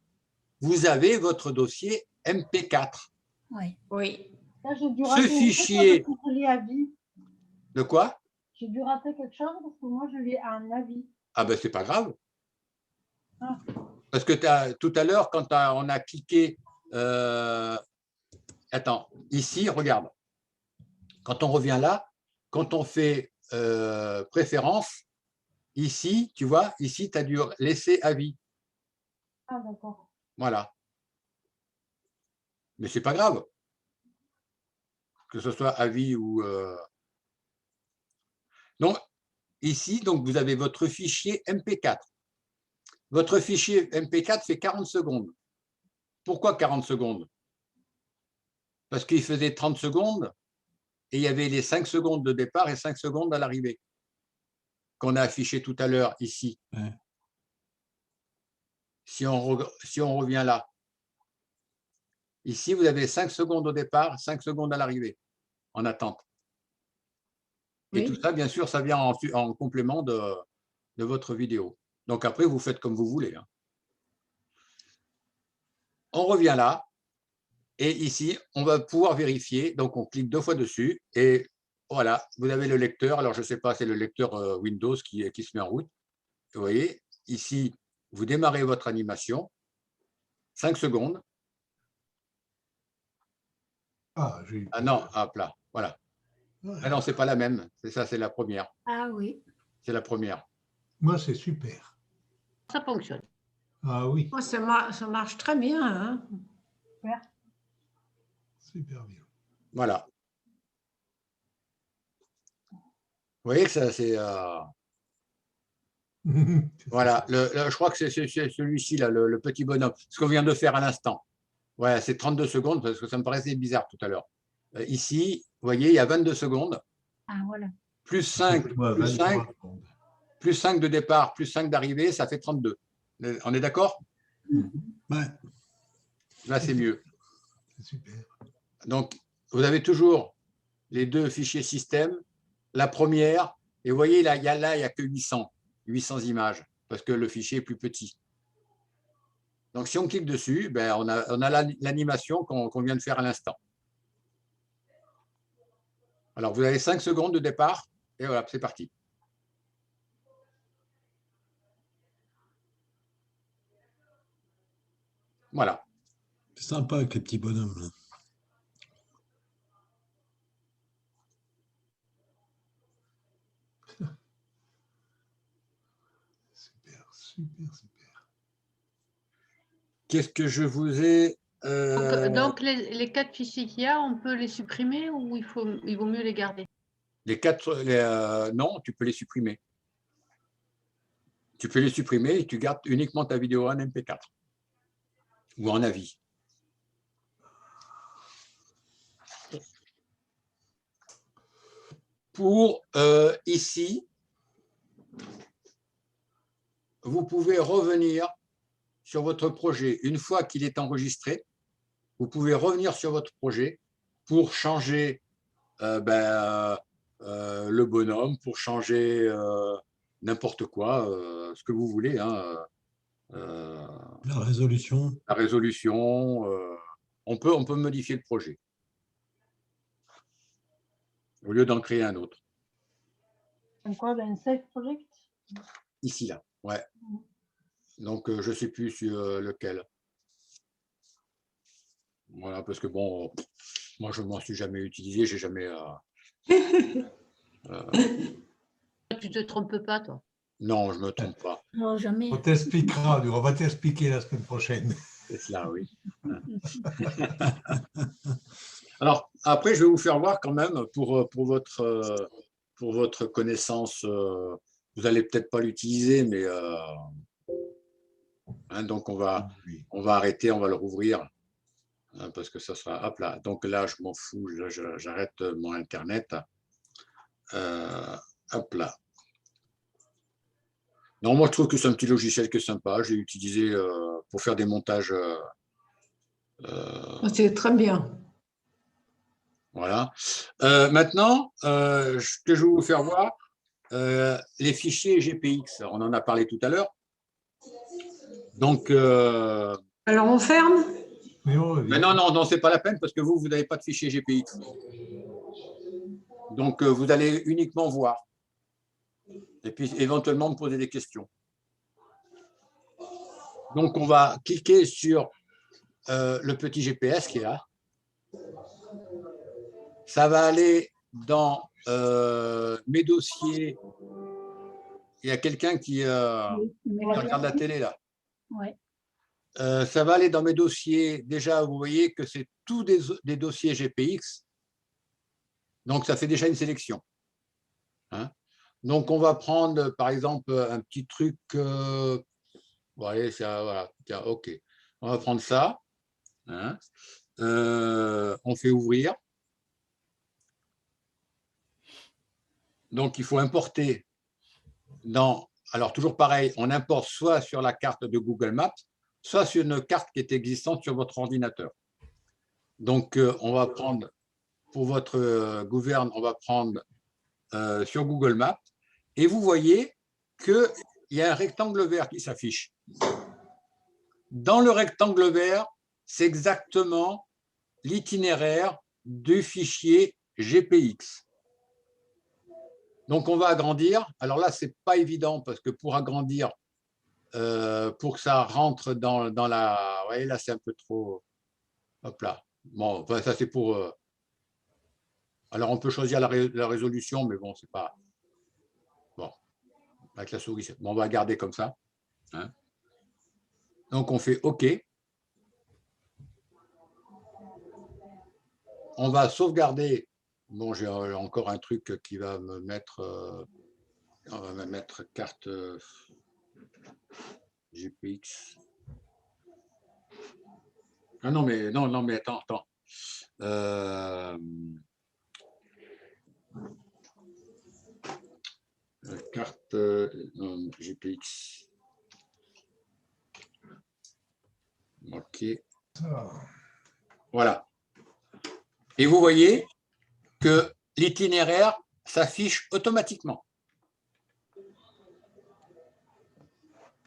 vous avez votre dossier MP4. Ouais. Oui. Là, j'ai dû Ce rater fichier- parce que je l'ai à vie. De quoi? J'ai dû rater quelque chose parce que moi, je l'ai à un avis. Ah ben, c'est pas grave. Ah. Parce que tout à l'heure, quand on a cliqué... attends, ici, regarde. Quand on revient là, quand on fait préférence, ici, tu vois, ici, tu as dû laisser avis. Ah, d'accord. Voilà. Mais c'est pas grave. Que ce soit avis ou... Donc, ici, donc, vous avez votre fichier MP4. Votre fichier MP4 fait 40 secondes. Pourquoi 40 secondes? Parce qu'il faisait 30 secondes et il y avait les 5 secondes de départ et 5 secondes à l'arrivée qu'on a affiché tout à l'heure ici. Ouais. Si on revient là, ici, vous avez 5 secondes au départ, 5 secondes à l'arrivée, en attente. Et Oui. tout ça, bien sûr, ça vient en complément de votre vidéo. Donc après, vous faites comme vous voulez. Hein. On revient là. Et ici, on va pouvoir vérifier. Donc, on clique 2 fois dessus. Et voilà, vous avez le lecteur. Alors, je ne sais pas, c'est le lecteur Windows qui se met en route. Vous voyez, ici, vous démarrez votre animation. 5 secondes. Ah, Ah non, hop là, voilà. Ah non, ce n'est pas la même. C'est ça, c'est la première. Ah oui. C'est la première. moi, c'est super. Ça fonctionne. Ah oui, Oh, ça marche très bien. Hein. super bien. Voilà. Vous voyez que ça, c'est... Voilà, je crois que c'est celui-ci, là, le petit bonhomme. Ce qu'on vient de faire à l'instant. Ouais, c'est 32 secondes parce que ça me paraissait bizarre tout à l'heure. Ici, vous voyez, il y a 22 secondes. Ah voilà. Plus 5, Excuse-moi, plus 23 5, secondes. plus 5 de départ, plus 5 d'arrivée, ça fait 32. On est d'accord? Ouais. Là, c'est mieux. Super. Donc, vous avez toujours les deux fichiers système. La première, et vous voyez, là, il n'y a que 800 images, parce que le fichier est plus petit. Donc, si on clique dessus, ben, on a l'animation qu'on vient de faire à l'instant. Alors, vous avez 5 secondes de départ, et voilà, c'est parti. Voilà. C'est sympa avec les petits bonhommes. Là. Super, super, super. Qu'est-ce que je vous ai… Donc, les 4 fichiers qu'il y a, on peut les supprimer ou il vaut mieux les garder? Les 4, non, tu peux les supprimer. Tu peux les supprimer et tu gardes uniquement ta vidéo en MP4 ou en avis. Pour ici, vous pouvez revenir sur votre projet. Une fois qu'il est enregistré, vous pouvez revenir sur votre projet pour changer le bonhomme, pour changer n'importe quoi, ce que vous voulez. Hein, la résolution. La résolution. On peut modifier le projet au lieu d'en créer un autre. Encore dans Save Project? Ici, là, ouais. Donc, je ne sais plus sur lequel. Voilà, parce que bon, moi, je ne m'en suis jamais utilisé, j'ai jamais… Tu te trompes pas, toi? Non, je ne me trompe pas. Non, jamais. On t'expliquera, on va t'expliquer la semaine prochaine. C'est cela, oui. Alors, après, je vais vous faire voir quand même, pour votre connaissance, vous n'allez peut-être pas l'utiliser, mais hein, donc on va arrêter, on va le rouvrir, hein, parce que ça sera… Hop là, donc là, je m'en fous, j'arrête mon Internet. Hop là. Non, moi, je trouve que c'est un petit logiciel qui est sympa. J'ai utilisé pour faire des montages. C'est très bien. Voilà. Maintenant, ce que je vais vous faire voir, les fichiers GPX. On en a parlé tout à l'heure. Donc. Alors, on ferme? Mais non, ce n'est pas la peine parce que vous n'avez pas de fichier GPX. Donc, vous allez uniquement voir. Et puis, éventuellement, me poser des questions. Donc, on va cliquer sur le petit GPS qui est là. Ça va aller dans mes dossiers. Il y a quelqu'un qui regarde la télé, là. Ouais. Ça va aller dans mes dossiers. Déjà, vous voyez que c'est tous des dossiers GPX. Donc, ça fait déjà une sélection. Hein? Donc, on va prendre, par exemple, un petit truc. Bon, allez, voilà. Tiens, OK. On va prendre ça. Hein? On fait ouvrir. Donc, il faut importer dans… Alors, toujours pareil, on importe soit sur la carte de Google Maps, soit sur une carte qui est existante sur votre ordinateur. Donc, on va prendre, pour votre gouverne, on va prendre sur Google Maps. Et vous voyez qu'il y a un rectangle vert qui s'affiche. Dans le rectangle vert, c'est exactement l'itinéraire du fichier GPX. Donc, on va agrandir. Alors là, ce n'est pas évident parce que pour agrandir, pour que ça rentre dans la… Vous voyez, là, c'est un peu trop… Hop là. Bon, enfin, ça, c'est pour… Alors, on peut choisir la résolution, mais bon, c'est pas… Bon, avec la souris, bon, on va garder comme ça. Hein. Donc, on fait OK. On va sauvegarder. Bon, j'ai encore un truc qui va me mettre… on va me mettre carte GPX. Ah non, mais attends. Carte GPX. OK. Voilà. Et vous voyez que l'itinéraire s'affiche automatiquement.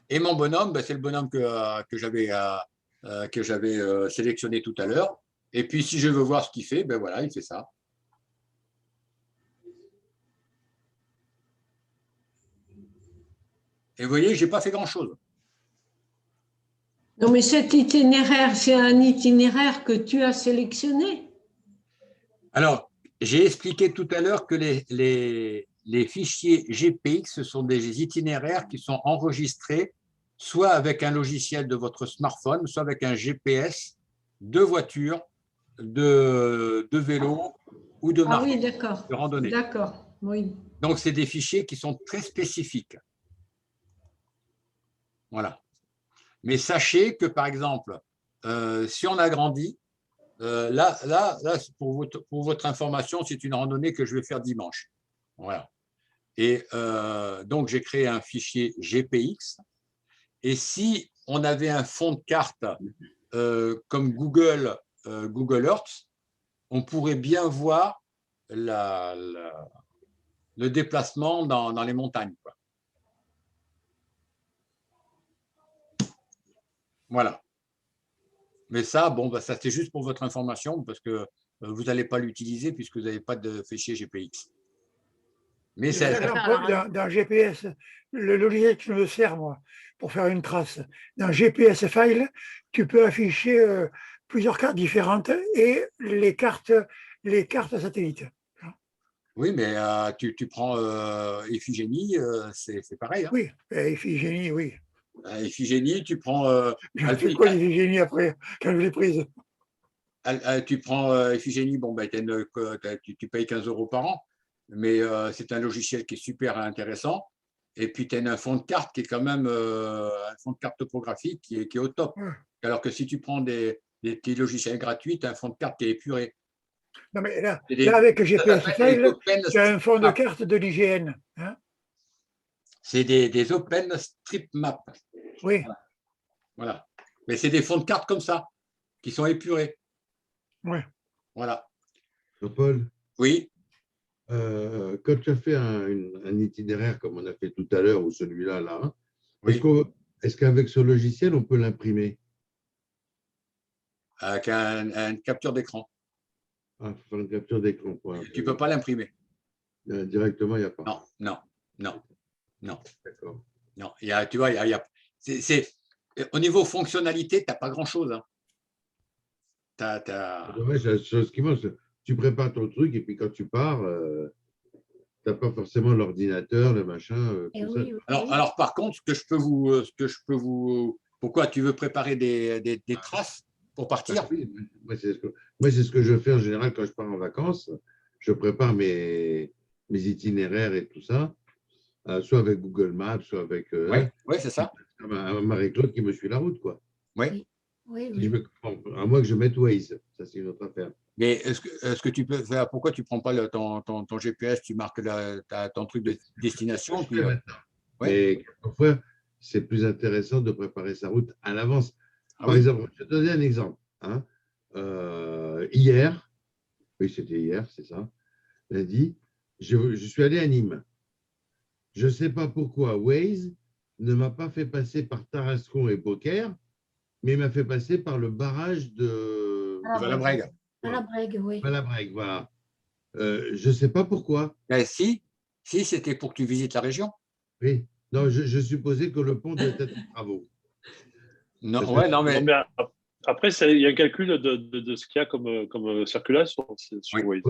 Et mon bonhomme, ben, c'est le bonhomme que j'avais sélectionné tout à l'heure. Et puis, si je veux voir ce qu'il fait, ben voilà, il fait ça. Et vous voyez, je n'ai pas fait grand-chose. Non, mais cet itinéraire, c'est un itinéraire que tu as sélectionné. Alors, j'ai expliqué tout à l'heure que les fichiers GPX, ce sont des itinéraires qui sont enregistrés soit avec un logiciel de votre smartphone, soit avec un GPS de voiture, de vélo ou de marche, oui, d'accord. de randonnée. D'accord, oui. Donc, c'est des fichiers qui sont très spécifiques. Voilà. Mais sachez que, par exemple, si on agrandit, là, pour votre information, c'est une randonnée que je vais faire dimanche. Voilà. Et donc, j'ai créé un fichier GPX. Et si on avait un fond de carte comme Google Earth, on pourrait bien voir le déplacement dans les montagnes, quoi. Voilà. Mais ça, bon, bah, ça c'est juste pour votre information parce que vous n'allez pas l'utiliser puisque vous n'avez pas de fichier GPX. Mais dans GPS, le logiciel qui me sert, moi, pour faire une trace, dans GPS File, tu peux afficher plusieurs cartes différentes et les cartes satellites. Oui, mais tu prends Iphigénie, c'est pareil. Hein. Oui, Iphigénie, oui. Iphigénie, tu prends… J'ai fait quoi l'Iphigénie après, quand je l'ai prise? Tu prends Iphigénie, bon, ben, tu payes 15 € par an, mais c'est un logiciel qui est super intéressant. Et puis, tu as un fond de carte qui est quand même un fond de carte topographique qui est au top. Alors que si tu prends des petits logiciels gratuits, tu as un fond de carte qui est épuré. Non, mais là avec GPS File, tu as un fond de carte de l'IGN. Hein, c'est des OpenStreetMap. Oui. Voilà. Mais c'est des fonds de carte comme ça, qui sont épurés. Oui. Voilà. Jean-Paul? Oui. Quand tu as fait un itinéraire comme on a fait tout à l'heure ou celui-là, là, oui. Est-ce qu'avec ce logiciel, on peut l'imprimer? Avec une capture d'écran. Ah, faire une capture d'écran. Tu ne peux pas l'imprimer. Directement, il n'y a pas. Non. D'accord. Non, tu vois, au niveau fonctionnalité, tu n'as pas grand-chose. Hein. Dommage, la chose qui manque, tu prépares ton truc et puis quand tu pars, tu n'as pas forcément l'ordinateur, le machin, tout ça. Oui. Alors, par contre, ce que je peux vous… Pourquoi tu veux préparer des traces pour partir? Oui, moi, c'est ce que je fais en général quand je pars en vacances. Je prépare mes itinéraires et tout ça, soit avec Google Maps, soit avec… oui, c'est ça. Marie-Claude qui me suit la route, quoi. Oui. Oui. À moins que je mette Waze, ça c'est une autre affaire. Mais est-ce que tu peux faire… Pourquoi tu ne prends pas ton GPS, tu marques ton truc de destination puis, Mais parfois, c'est plus intéressant de préparer sa route à l'avance. Par exemple, je vais te donner un exemple. Hein. Hier, oui, c'était hier, c'est ça, lundi, je suis allé à Nîmes. Je ne sais pas pourquoi Waze ne m'a pas fait passer par Tarascon et Beaucaire, mais il m'a fait passer par le barrage de Valabrègue. Valabrègue, oui. Valabrègue, voilà. Je ne sais pas pourquoi. Si, c'était pour que tu visites la région. Oui, non, je supposais que le pont devait être en travaux. Non, mais… Après, il y a un calcul de ce qu'il y a comme circulation sur Waze.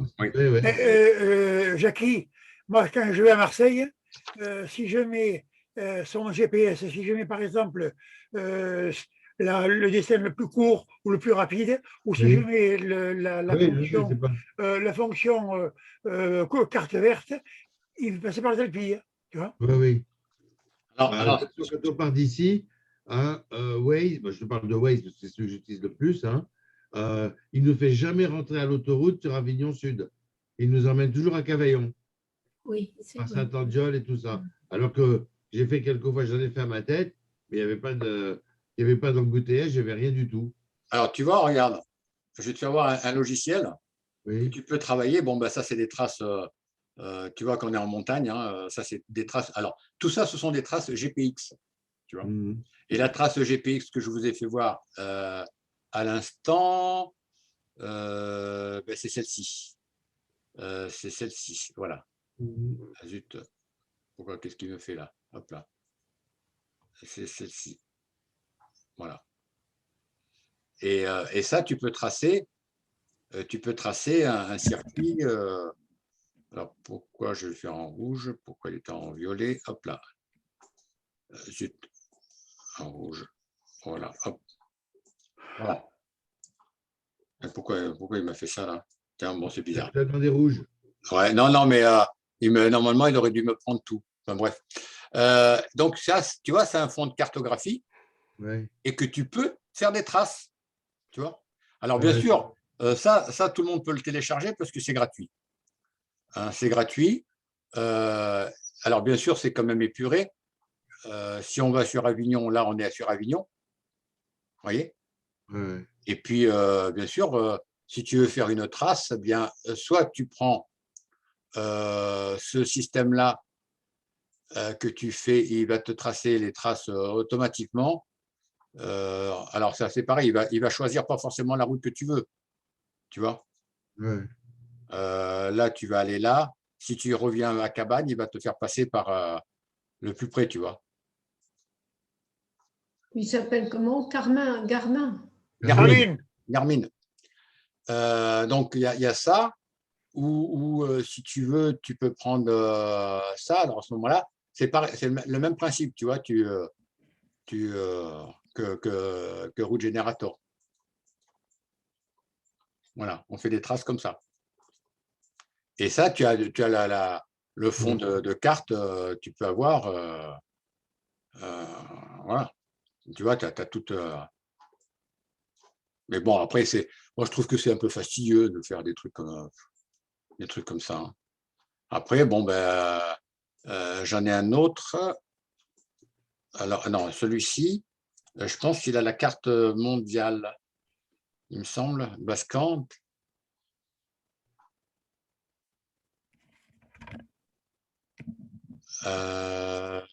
Jackie, moi, quand je vais à Marseille, si je mets sur mon GPS, si je mets par exemple le dessin le plus court ou le plus rapide, ou si je mets la fonction carte verte, il va passer par les Alpilles. Tu vois? Oui. Alors, quand on part d'ici, Waze, je te parle de Waze parce que c'est celui que j'utilise le plus, il ne nous fait jamais rentrer à l'autoroute sur Avignon Sud. Il nous emmène toujours à Cavaillon. Oui, par Saint-Andiol et tout ça. Alors que j'ai fait quelques fois, j'en ai fait à ma tête, mais il n'y avait pas d'embouteillage, il n'y avait rien du tout. Alors, tu vois, regarde, je vais te faire voir un logiciel que tu peux travailler. Bon, ben, ça, c'est des traces, tu vois qu'on est en montagne, hein, ça, c'est des traces. Alors, tout ça, ce sont des traces GPX, tu vois. Et la trace GPX que je vous ai fait voir à l'instant, ben, c'est celle-ci. C'est celle-ci, voilà. Ah, zut, pourquoi, qu'est-ce qu'il me fait là? Hop là. C'est celle-ci. Voilà. Et ça, tu peux tracer un circuit. Alors, pourquoi je le fais en rouge? Pourquoi il est en violet? Hop là. Zut. En rouge. Voilà. Hop. Voilà. Et pourquoi il m'a fait ça là? Tiens, bon, c'est bizarre. Tellement des rouges. Ouais, non, mais normalement, il aurait dû me prendre tout. Enfin, bref. Donc, ça, tu vois, c'est un fond de cartographie et que tu peux faire des traces. Tu vois. Alors, bien sûr, ça, tout le monde peut le télécharger parce que c'est gratuit. Hein, c'est gratuit. Alors, bien sûr, c'est quand même épuré. Si on va sur Avignon, là, on est sur Avignon. Vous voyez? Et puis, bien sûr, si tu veux faire une trace, eh bien, soit tu prends ce système-là que tu fais, il va te tracer les traces automatiquement. Alors, ça, c'est pareil, il va choisir pas forcément la route que tu veux. Tu vois? Là, tu vas aller là. Si tu reviens à Cabane, il va te faire passer par le plus près, tu vois. Il s'appelle comment? Garmin. Garmin. Donc, il y a ça. Ou si tu veux, tu peux prendre ça. Alors, à ce moment-là, c'est le même principe, tu vois, que Route Generator. Voilà, on fait des traces comme ça. Et ça, tu as le fond de carte, tu peux avoir. Voilà. Tu vois, tu as tout. Mais bon, après, moi, je trouve que c'est un peu fastidieux de faire des trucs comme ça. Hein. Après, bon, ben, j'en ai un autre. Alors, non, celui-ci, je pense qu'il a la carte mondiale, il me semble, Basecamp.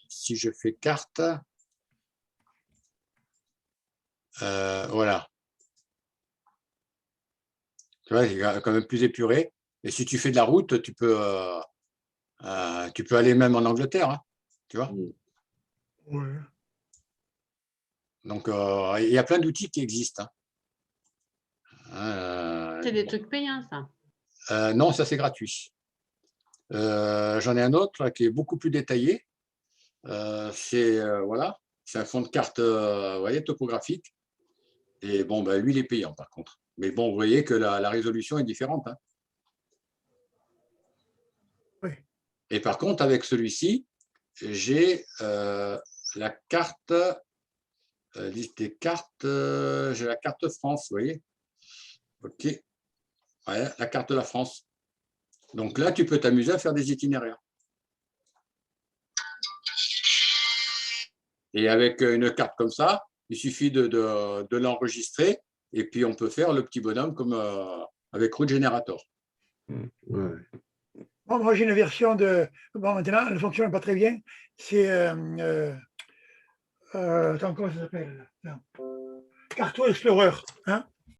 Si je fais carte, voilà. Tu vois, il est quand même plus épuré. Et si tu fais de la route, tu peux aller même en Angleterre, hein, tu vois. Donc, il y a plein d'outils qui existent. Hein. C'est des trucs payants, ça? Non, ça, c'est gratuit. J'en ai un autre là, qui est beaucoup plus détaillé. Voilà, c'est un fond de carte vous voyez, topographique. Et bon, ben, lui, il est payant par contre. Mais bon, vous voyez que la résolution est différente. Hein. Oui. Et par contre, avec celui-ci, j'ai la carte, liste des cartes, j'ai la carte France, vous voyez. OK. Ouais, la carte de la France. Donc là, tu peux t'amuser à faire des itinéraires. Et avec une carte comme ça, il suffit de l'enregistrer et puis on peut faire le petit bonhomme comme avec Route Generator. Bon, moi, j'ai une version de... Bon, maintenant, elle ne fonctionne pas très bien. C'est... attends, comment ça s'appelle? Carto Explorer. Hein?